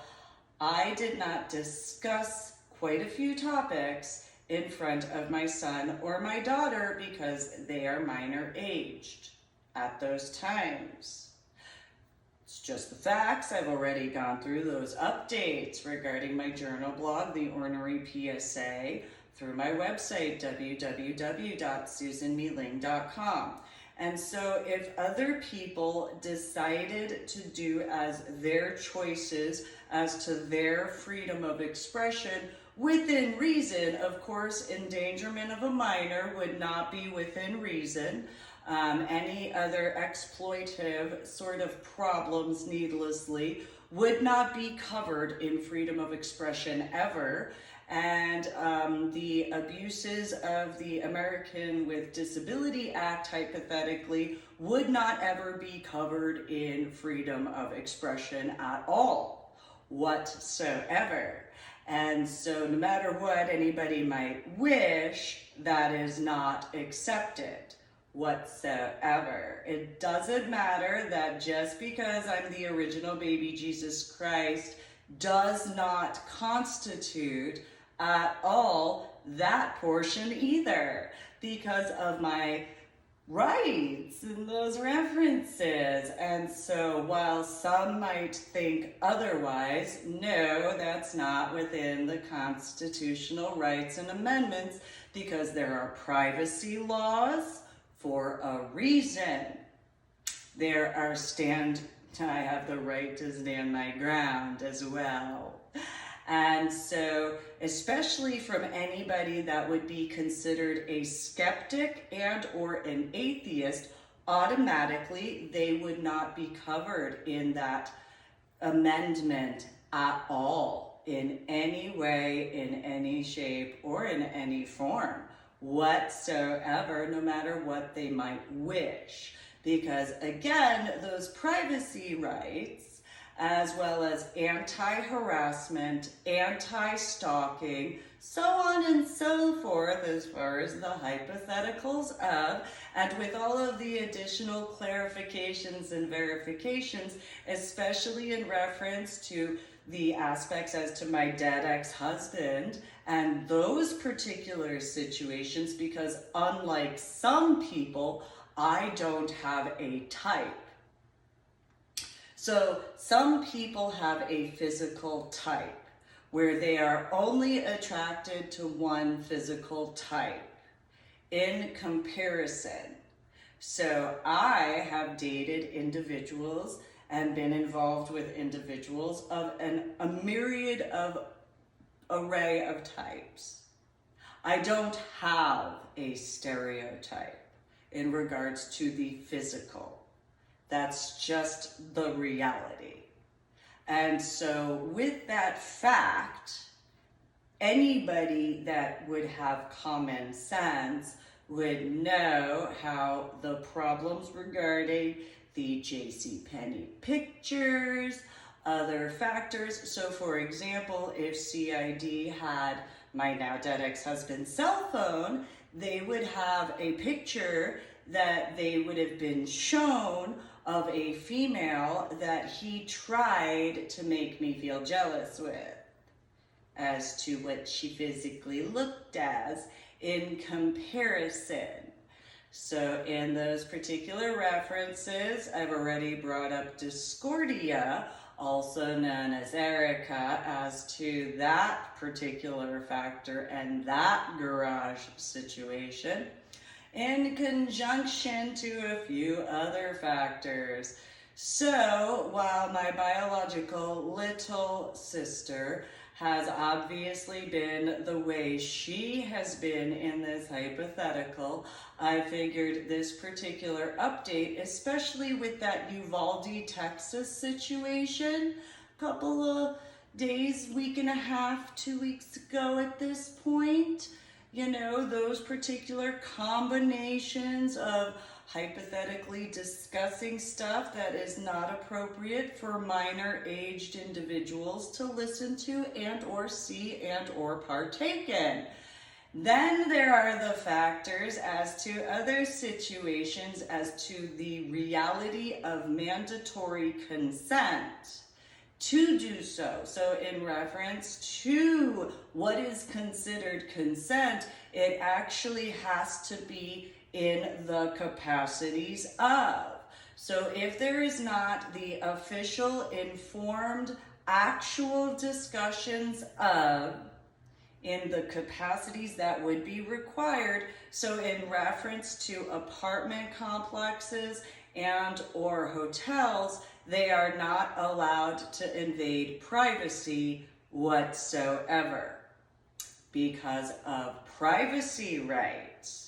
I did not discuss quite a few topics in front of my son or my daughter because they are minor aged at those times. It's just the facts. I've already gone through those updates regarding my journal blog, The Ornery PSA, through my website, www.susanmeeling.com. And so if other people decided to do as their choices as to their freedom of expression within reason, of course, endangerment of a minor would not be within reason. Any other exploitive sort of problems needlessly would not be covered in freedom of expression ever. And the abuses of the American with Disability Act, hypothetically, would not ever be covered in freedom of expression at all, whatsoever. And so no matter what anybody might wish, that is not accepted whatsoever. It doesn't matter that just because I'm the original baby Jesus Christ does not constitute at all that portion either, because of my rights in those references. And so while some might think otherwise, no, that's not within the constitutional rights and amendments, because there are privacy laws for a reason. There are I have the right to stand my ground as well. And so, especially from anybody that would be considered a skeptic and or an atheist, automatically they would not be covered in that amendment at all, in any way, in any shape, or in any form whatsoever, no matter what they might wish. Because again, those privacy rights as well as anti-harassment, anti-stalking, so on and so forth as far as the hypotheticals of, and with all of the additional clarifications and verifications, especially in reference to the aspects as to my dead ex-husband and those particular situations, because unlike some people, I don't have a type. So some people have a physical type where they are only attracted to one physical type in comparison. So I have dated individuals and been involved with individuals of a myriad of array of types. I don't have a stereotype in regards to the physical. That's just the reality. And so with that fact, anybody that would have common sense would know how the problems regarding the JCPenney pictures, other factors. So for example, if CID had my now dead ex-husband's cell phone, they would have a picture that they would have been shown of a female that he tried to make me feel jealous with as to what she physically looked as in comparison. So in those particular references, I've already brought up Discordia, also known as Erica, as to that particular factor and that garage situation, in conjunction to a few other factors. So while my biological little sister has obviously been the way she has been in this hypothetical, I figured this particular update, especially with that Uvalde, Texas situation, a couple of days, week and a half, 2 weeks ago at this point, you know, those particular combinations of hypothetically discussing stuff that is not appropriate for minor aged individuals to listen to and or see and or partake in. Then there are the factors as to other situations as to the reality of mandatory consent to do so. So in reference to what is considered consent, it actually has to be in the capacities of. So if there is not the official, informed, actual discussions of in the capacities that would be required, so in reference to apartment complexes and or hotels, they are not allowed to invade privacy whatsoever because of privacy rights.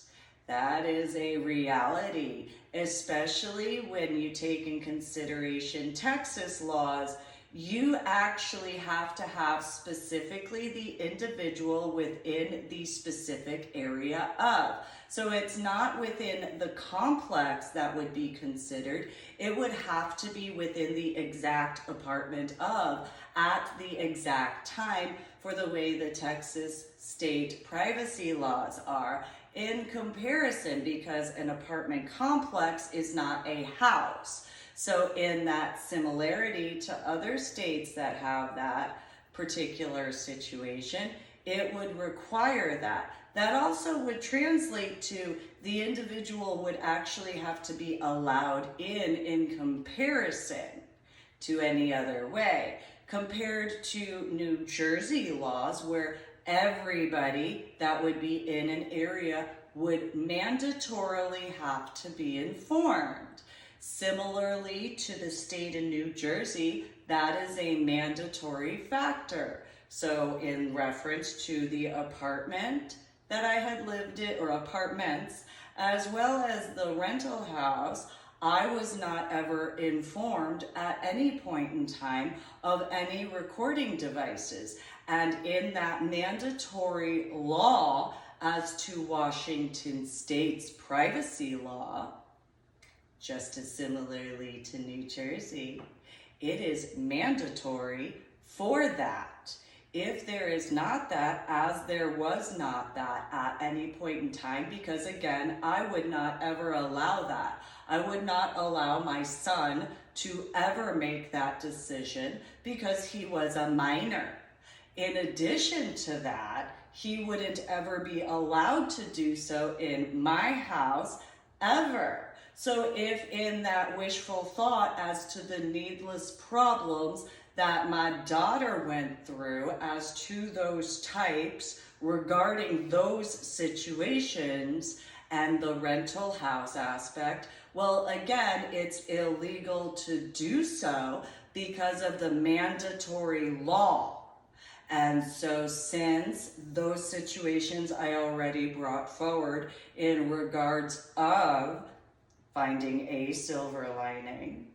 That is a reality, especially when you take in consideration Texas laws. You actually have to have specifically the individual within the specific area of. So it's not within the complex that would be considered. It would have to be within the exact apartment of at the exact time for the way the Texas state privacy laws are in comparison, because an apartment complex is not a house. So in that similarity to other states that have that particular situation, it would require that. That also would translate to the individual would actually have to be allowed in comparison to any other way, compared to New Jersey laws where everybody that would be in an area would mandatorily have to be informed. Similarly to the state of New Jersey, that is a mandatory factor. So in reference to the apartment that I had lived in, or apartments, as well as the rental house, I was not ever informed at any point in time of any recording devices. And in that mandatory law as to Washington State's privacy law, just as similarly to New Jersey, It is mandatory for that. If there is not that, as there was not that at any point in time, because again, I would not ever allow that. I would not allow my son to ever make that decision because he was a minor. In addition to that, he wouldn't ever be allowed to do so in my house ever. So if in that wishful thought as to the needless problems that my daughter went through as to those types regarding those situations and the rental house aspect, well, again, it's illegal to do so because of the mandatory law. And so since those situations I already brought forward in regards of finding a silver lining,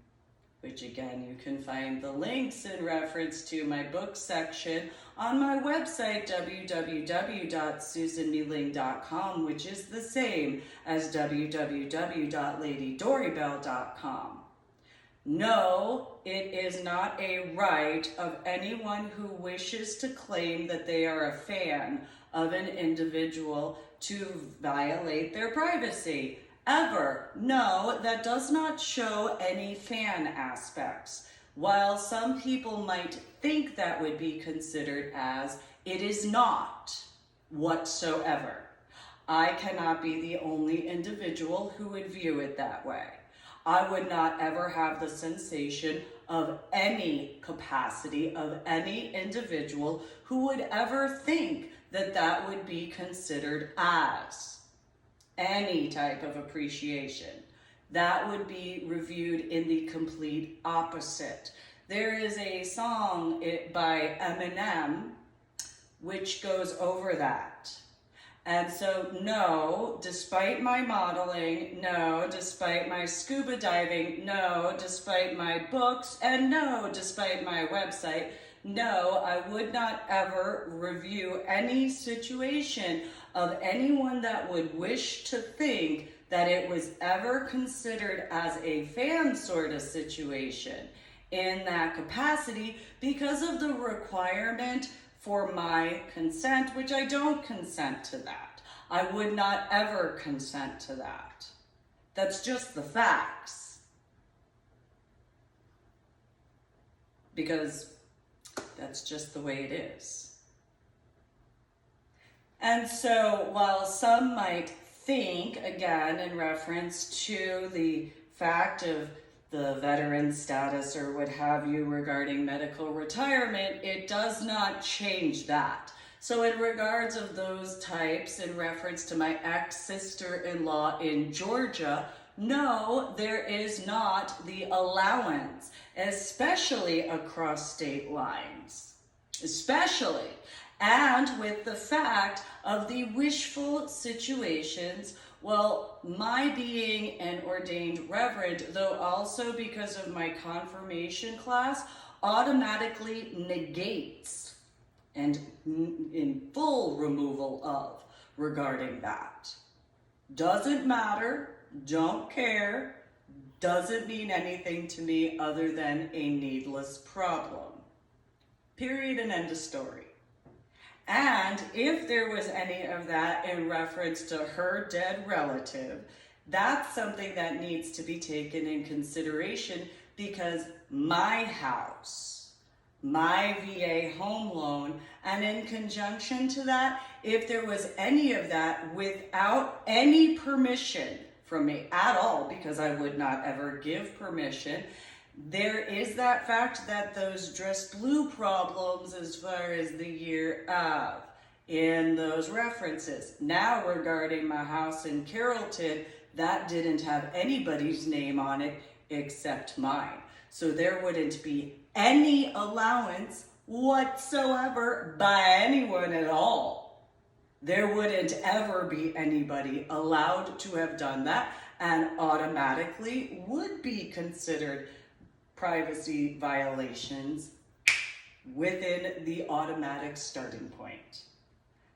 which again, you can find the links in reference to my book section on my website, www.susanmeling.com, which is the same as www.ladydoribell.com. No, it is not a right of anyone who wishes to claim that they are a fan of an individual to violate their privacy. Ever. No, that does not show any fan aspects. While some people might think that would be considered as, it is not whatsoever. I cannot be the only individual who would view it that way. I would not ever have the sensation of any capacity of any individual who would ever think that that would be considered as any type of appreciation. That would be reviewed in the complete opposite. There is a song by Eminem which goes over that. And so no, despite my modeling, no, despite my scuba diving, no, despite my books, and no, despite my website, no, I would not ever review any situation of anyone that would wish to think that it was ever considered as a fan sort of situation in that capacity because of the requirement for my consent, which I don't consent to that. I would not ever consent to that. That's just the facts. Because that's just the way it is. And so while some might think, again, in reference to the fact of the veteran status or what have you regarding medical retirement, it does not change that. So in regards of those types, in reference to my ex-sister-in-law in Georgia, no, there is not the allowance, especially across state lines, especially. And with the fact of the wishful situations, well, my being an ordained reverend, though also because of my confirmation class, automatically negates and in full removal of regarding that. Doesn't matter, don't care, doesn't mean anything to me other than a needless problem. Period and end of story. And if there was any of that in reference to her dead relative, that's something that needs to be taken in consideration because my house, my VA home loan, and in conjunction to that, if there was any of that without any permission from me at all, because I would not ever give permission, there is that fact that those dress blue problems as far as the year of in those references. Now regarding my house in Carrollton, that didn't have anybody's name on it except mine. So there wouldn't be any allowance whatsoever by anyone at all. There wouldn't ever be anybody allowed to have done that and automatically would be considered privacy violations within the automatic starting point.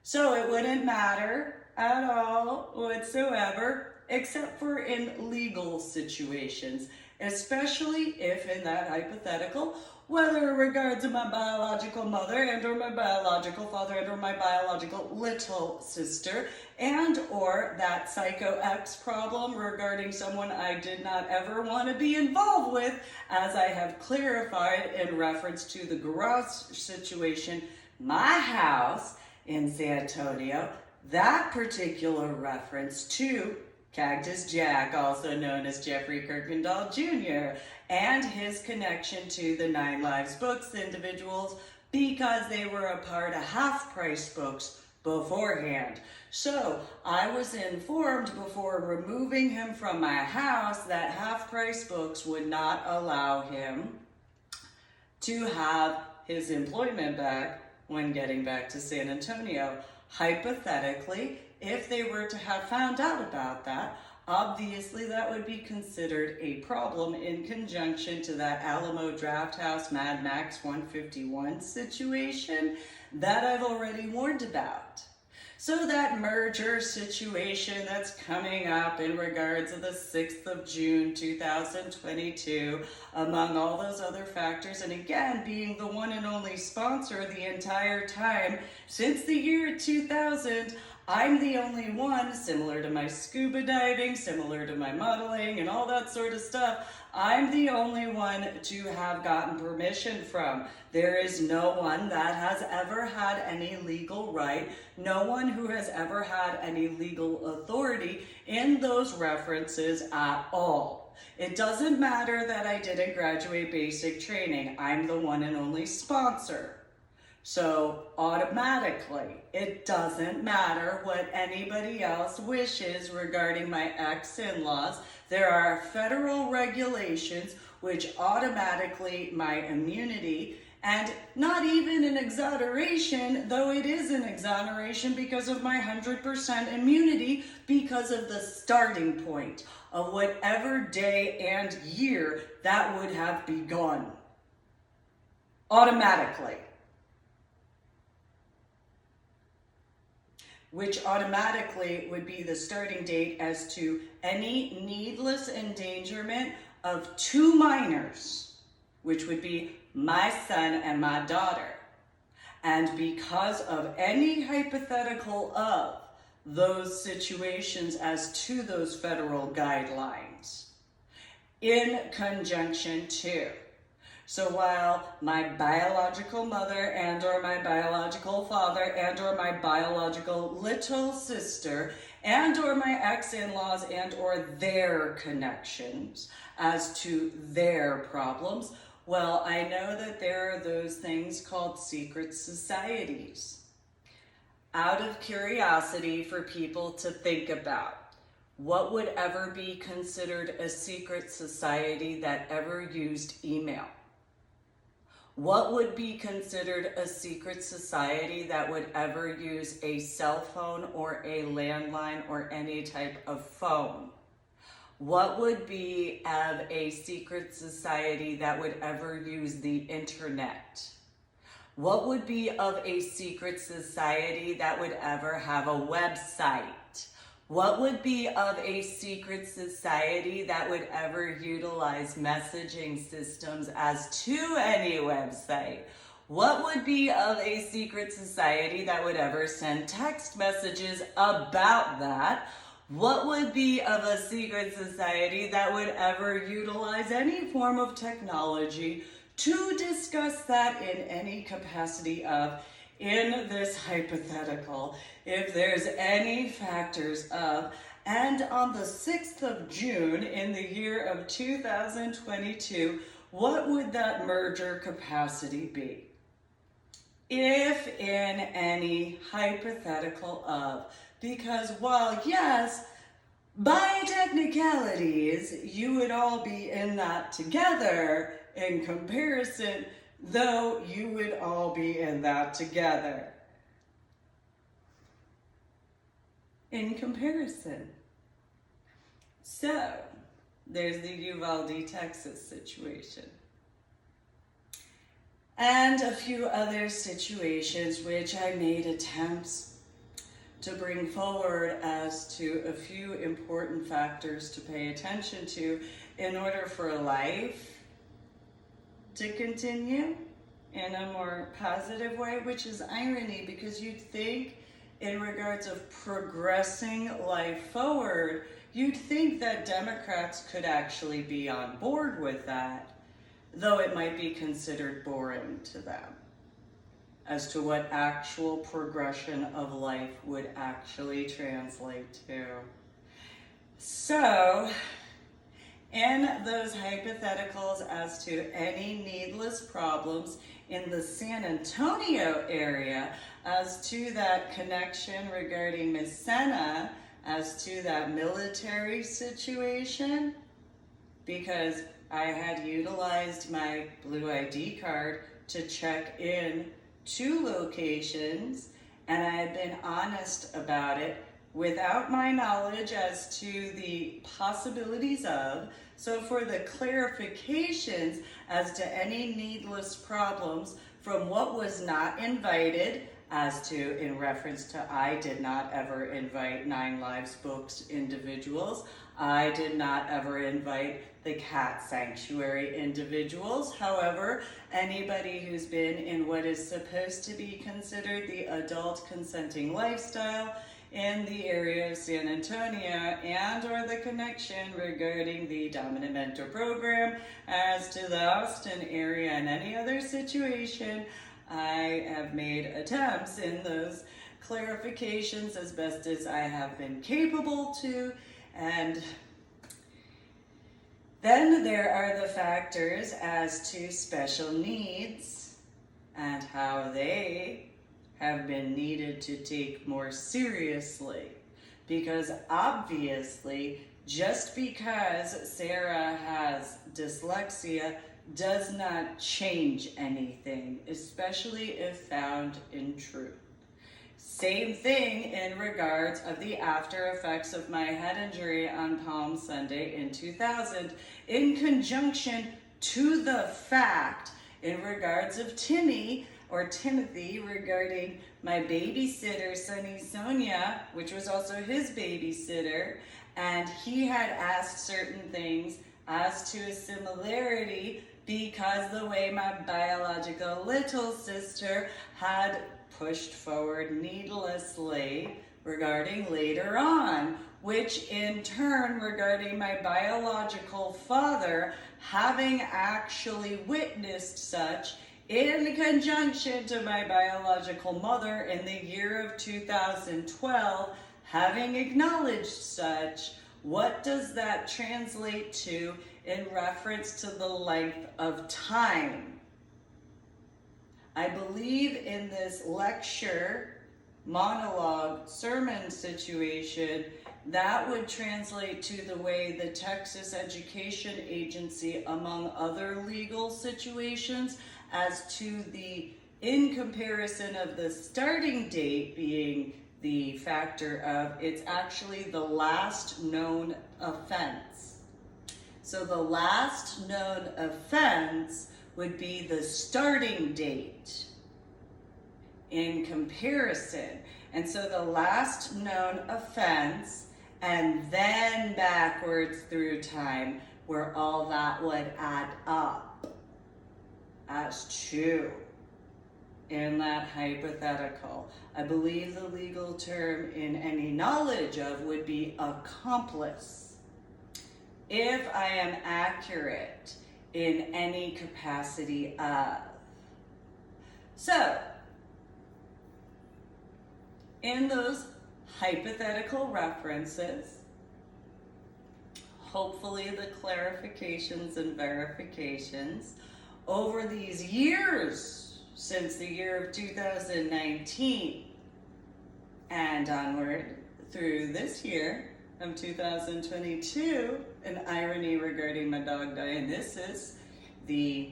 So it wouldn't matter at all whatsoever, except for in legal situations. especially if in that hypothetical, whether it regards my biological mother and or my biological father and or my biological little sister and or that psycho X problem regarding someone I did not ever want to be involved with, as I have clarified in reference to the garage situation, my house in San Antonio, that particular reference to Cactus Jack, also known as Jeffrey Kirkendall Jr., and his connection to the 9 Lives Books individuals because they were a part of Half Price Books beforehand. So I was informed before removing him from my house that Half Price Books would not allow him to have his employment back when getting back to San Antonio. Hypothetically, if they were to have found out about that, obviously that would be considered a problem in conjunction to that Alamo Drafthouse Mad Max 151 situation that I've already warned about. So that merger situation that's coming up in regards to the 6th of June 2022, among all those other factors, and again, being the one and only sponsor the entire time since the year 2000, I'm the only one, similar to my scuba diving, similar to my modeling and all that sort of stuff, I'm the only one to have gotten permission from. There is no one that has ever had any legal right, no one who has ever had any legal authority in those references at all. It doesn't matter that I didn't graduate basic training. I'm the one and only sponsor. So automatically, it doesn't matter what anybody else wishes regarding my ex-in-laws. There are federal regulations which automatically my immunity, and not even an exoneration, though it is an exoneration because of my 100% immunity, because of the starting point of whatever day and year that would have begun. Automatically. Which automatically would be the starting date as to any needless endangerment of 2 minors, which would be my son and my daughter. And because of any hypothetical of those situations as to those federal guidelines, in conjunction to. So while my biological mother and or my biological father and or my biological little sister and or my ex-in-laws and or their connections as to their problems, well, I know that there are those things called secret societies. Out of curiosity for people to think about, what would ever be considered a secret society that ever used email? What would be considered a secret society that would ever use a cell phone or a landline or any type of phone? What would be of a secret society that would ever use the internet? What would be of a secret society that would ever have a website? What would be of a secret society that would ever utilize messaging systems as to any website? What would be of a secret society that would ever send text messages about that? What would be of a secret society that would ever utilize any form of technology to discuss that in any capacity of, in this hypothetical, if there's any factors of, and on the 6th of June in the year of 2022, what would that merger capacity be? If in any hypothetical of, because while yes, by technicalities, you would all be in that together in comparison, though you would all be in that together. In comparison. So, there's the Uvalde, Texas situation. And a few other situations which I made attempts to bring forward as to a few important factors to pay attention to in order for life to continue in a more positive way, which is irony, because you'd think in regards of progressing life forward, you'd think that Democrats could actually be on board with that, though it might be considered boring to them as to what actual progression of life would actually translate to. So, in those hypotheticals as to any needless problems in the San Antonio area, as to that connection regarding Miss Senna, as to that military situation, because I had utilized my blue ID card to check in 2 locations, and I had been honest about it without my knowledge as to the possibilities of. So for the clarifications as to any needless problems from what was not invited, as to in reference to I did not ever invite 9 Lives Books individuals. I did not ever invite the cat sanctuary individuals. However, anybody who's been in what is supposed to be considered the adult consenting lifestyle in the area of San Antonio, and or the connection regarding the dominant mentor program as to the Austin area and any other situation, I have made attempts in those clarifications as best as I have been capable to. And then there are the factors as to special needs and how they have been needed to take more seriously. Because obviously, just because Sarah has dyslexia does not change anything, especially if found in truth. Same thing in regards of the after effects of my head injury on Palm Sunday in 2000, in conjunction to the fact in regards of Timothy regarding my babysitter, Sunny Sonia, which was also his babysitter, and he had asked certain things as to a similarity because the way my biological little sister had pushed forward needlessly regarding later on, which in turn regarding my biological father having actually witnessed such in conjunction to my biological mother in the year of 2012, having acknowledged such. What does that translate to in reference to the length of time? I believe in this lecture, monologue, sermon situation, that would translate to the way the Texas Education Agency, among other legal situations, as to the, in comparison of the starting date being the factor of it's actually the last known offense. So the last known offense would be the starting date in comparison. And so the last known offense and then backwards through time where all that would add up as 2 in that hypothetical. I believe the legal term in any knowledge of would be accomplice. If I am accurate in any capacity of. So, in those hypothetical references, hopefully the clarifications and verifications over these years since the year of 2019 and onward through this year of 2022, an irony regarding my dog Dionysus, the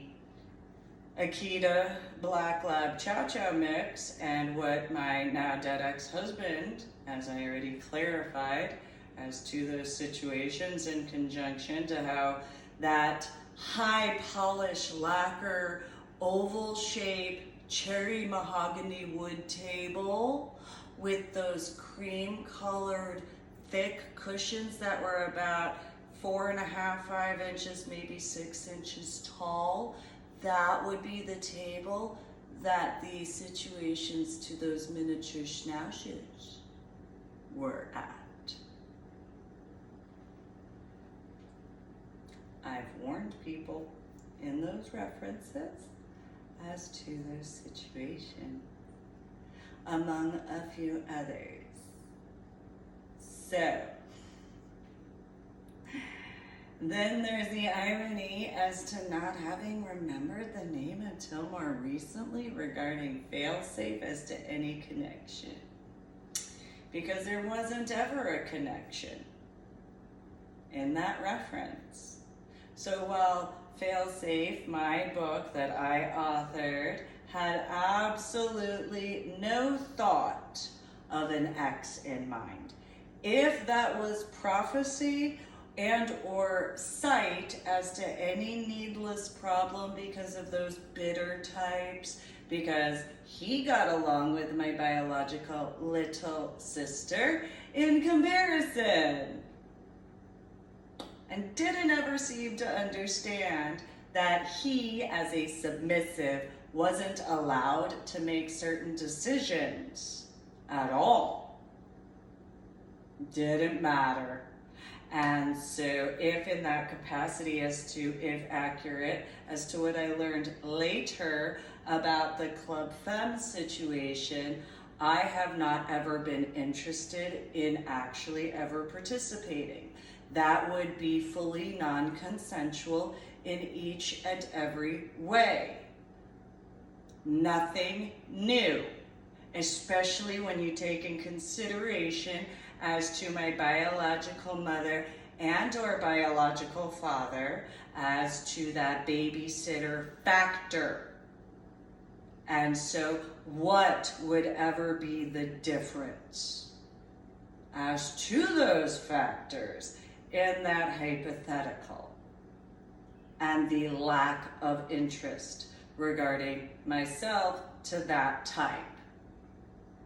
Akita Black Lab Chow Chow mix, and what my now dead ex-husband, as I already clarified, as to those situations in conjunction to how that high polish lacquer oval shape cherry mahogany wood table with those cream-colored thick cushions that were about 4.5, 5 inches, maybe 6 inches tall. That would be the table that the situations to those miniature schnauzes were at. I've warned people in those references as to those situations, among a few others. So, then there's the irony as to not having remembered the name until more recently regarding failsafe as to any connection. Because there wasn't ever a connection in that reference. So while Failsafe, my book that I authored, had absolutely no thought of an X in mind, if that was prophecy and or sight as to any needless problem because of those bitter types, because he got along with my biological little sister in comparison, and didn't ever seem to understand that he, as a submissive, wasn't allowed to make certain decisions at all. Didn't matter. And so if in that capacity as to, if accurate, as to what I learned later about the Club Femme situation, I have not ever been interested in actually ever participating. That would be fully non-consensual in each and every way. Nothing new, especially when you take in consideration as to my biological mother and or biological father as to that babysitter factor. And so what would ever be the difference as to those factors in that hypothetical and the lack of interest regarding myself to that type?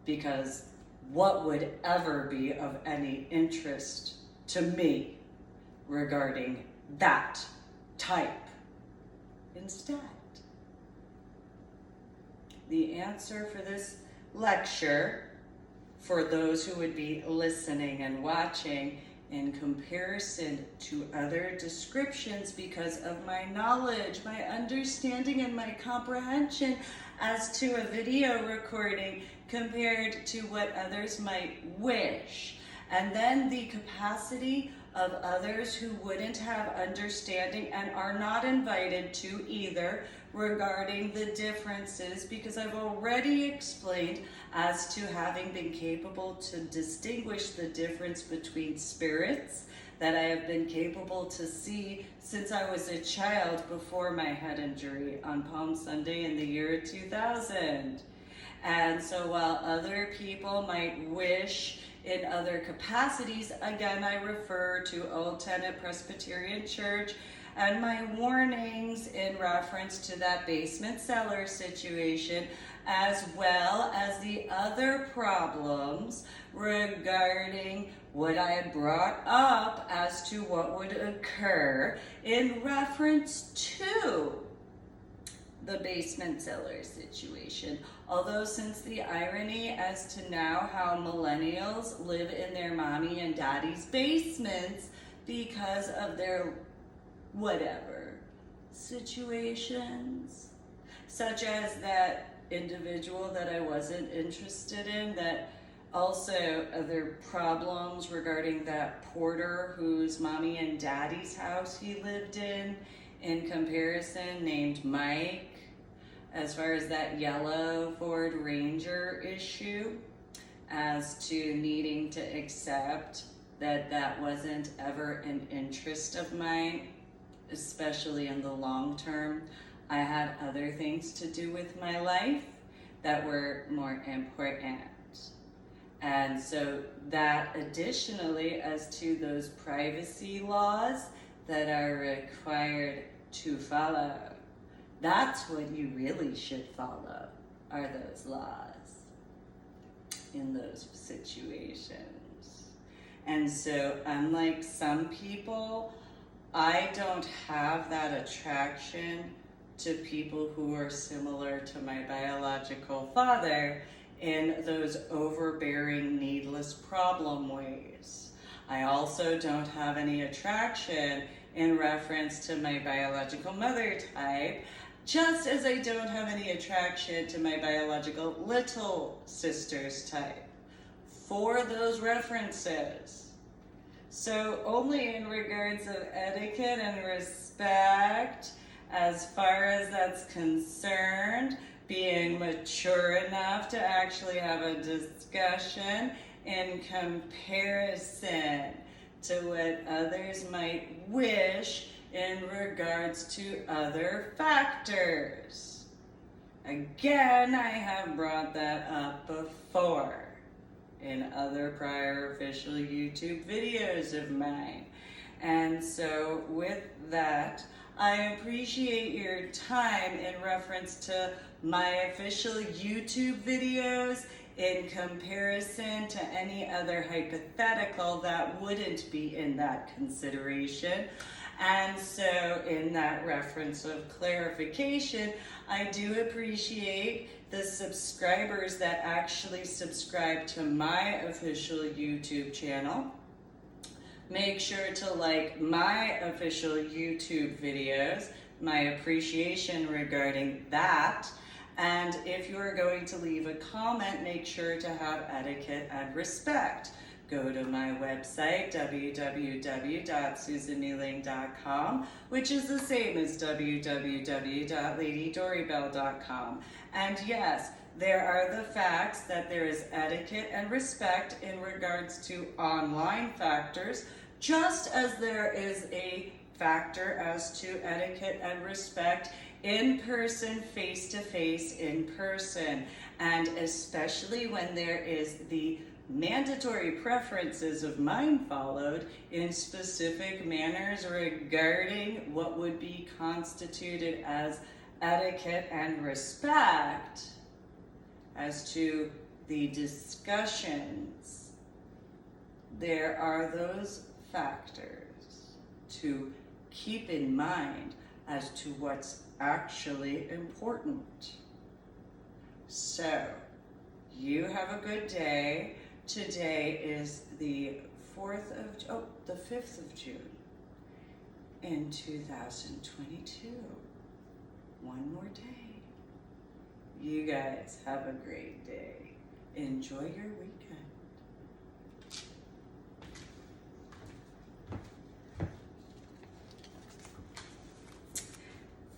Because what would ever be of any interest to me regarding that type instead? The answer for this lecture, for those who would be listening and watching, in comparison to other descriptions, because of my knowledge, my understanding, and my comprehension as to a video recording compared to what others might wish, and then the capacity of others who wouldn't have understanding and are not invited to either regarding the differences, because I've already explained as to having been capable to distinguish the difference between spirits that I have been capable to see since I was a child before my head injury on Palm Sunday in the year 2000. And so while other people might wish in other capacities, again, I refer to Old Tenet Presbyterian Church and my warnings in reference to that basement cellar situation, as well as the other problems regarding what I had brought up as to what would occur in reference to the basement cellar situation. Although since the irony as to now how millennials live in their mommy and daddy's basements because of their whatever situations, such as that individual that I wasn't interested in, that also other problems regarding that porter whose mommy and daddy's house he lived in comparison, named Mike, as far as that yellow Ford Ranger issue, as to needing to accept that that wasn't ever an interest of mine, especially in the long term. I had other things to do with my life that were more important. And so that additionally, as to those privacy laws that are required to follow, that's what you really should follow, are those laws. in those situations. And so, unlike some people, I don't have that attraction to people who are similar to my biological father in those overbearing, needless problem ways. I also don't have any attraction in reference to my biological mother type, just as I don't have any attraction to my biological little sister's type, for those references. So only in regards of etiquette and respect, as far as that's concerned, being mature enough to actually have a discussion in comparison to what others might wish in regards to other factors. Again, I have brought that up before in other prior official YouTube videos of mine. And so with that, I appreciate your time in reference to my official YouTube videos in comparison to any other hypothetical that wouldn't be in that consideration. And so in that reference of clarification, I do appreciate the subscribers that actually subscribe to my official YouTube channel. Make sure to like my official YouTube videos, my appreciation regarding that. And if you're going to leave a comment, make sure to have etiquette and respect. Go to my website, www.susannewling.com, which is the same as www.ladydorybell.com. And yes, there are the facts that there is etiquette and respect in regards to online factors, just as there is a factor as to etiquette and respect in person, face-to-face, in person, and especially when there is the mandatory preferences of mine followed in specific manners regarding what would be constituted as etiquette and respect as to the discussions. There are those factors to keep in mind as to what's actually important. So, you have a good day. Today is the 5th of June in 2022. One more day. You guys have a great day. Enjoy your weekend.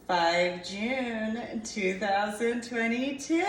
5 June 2022.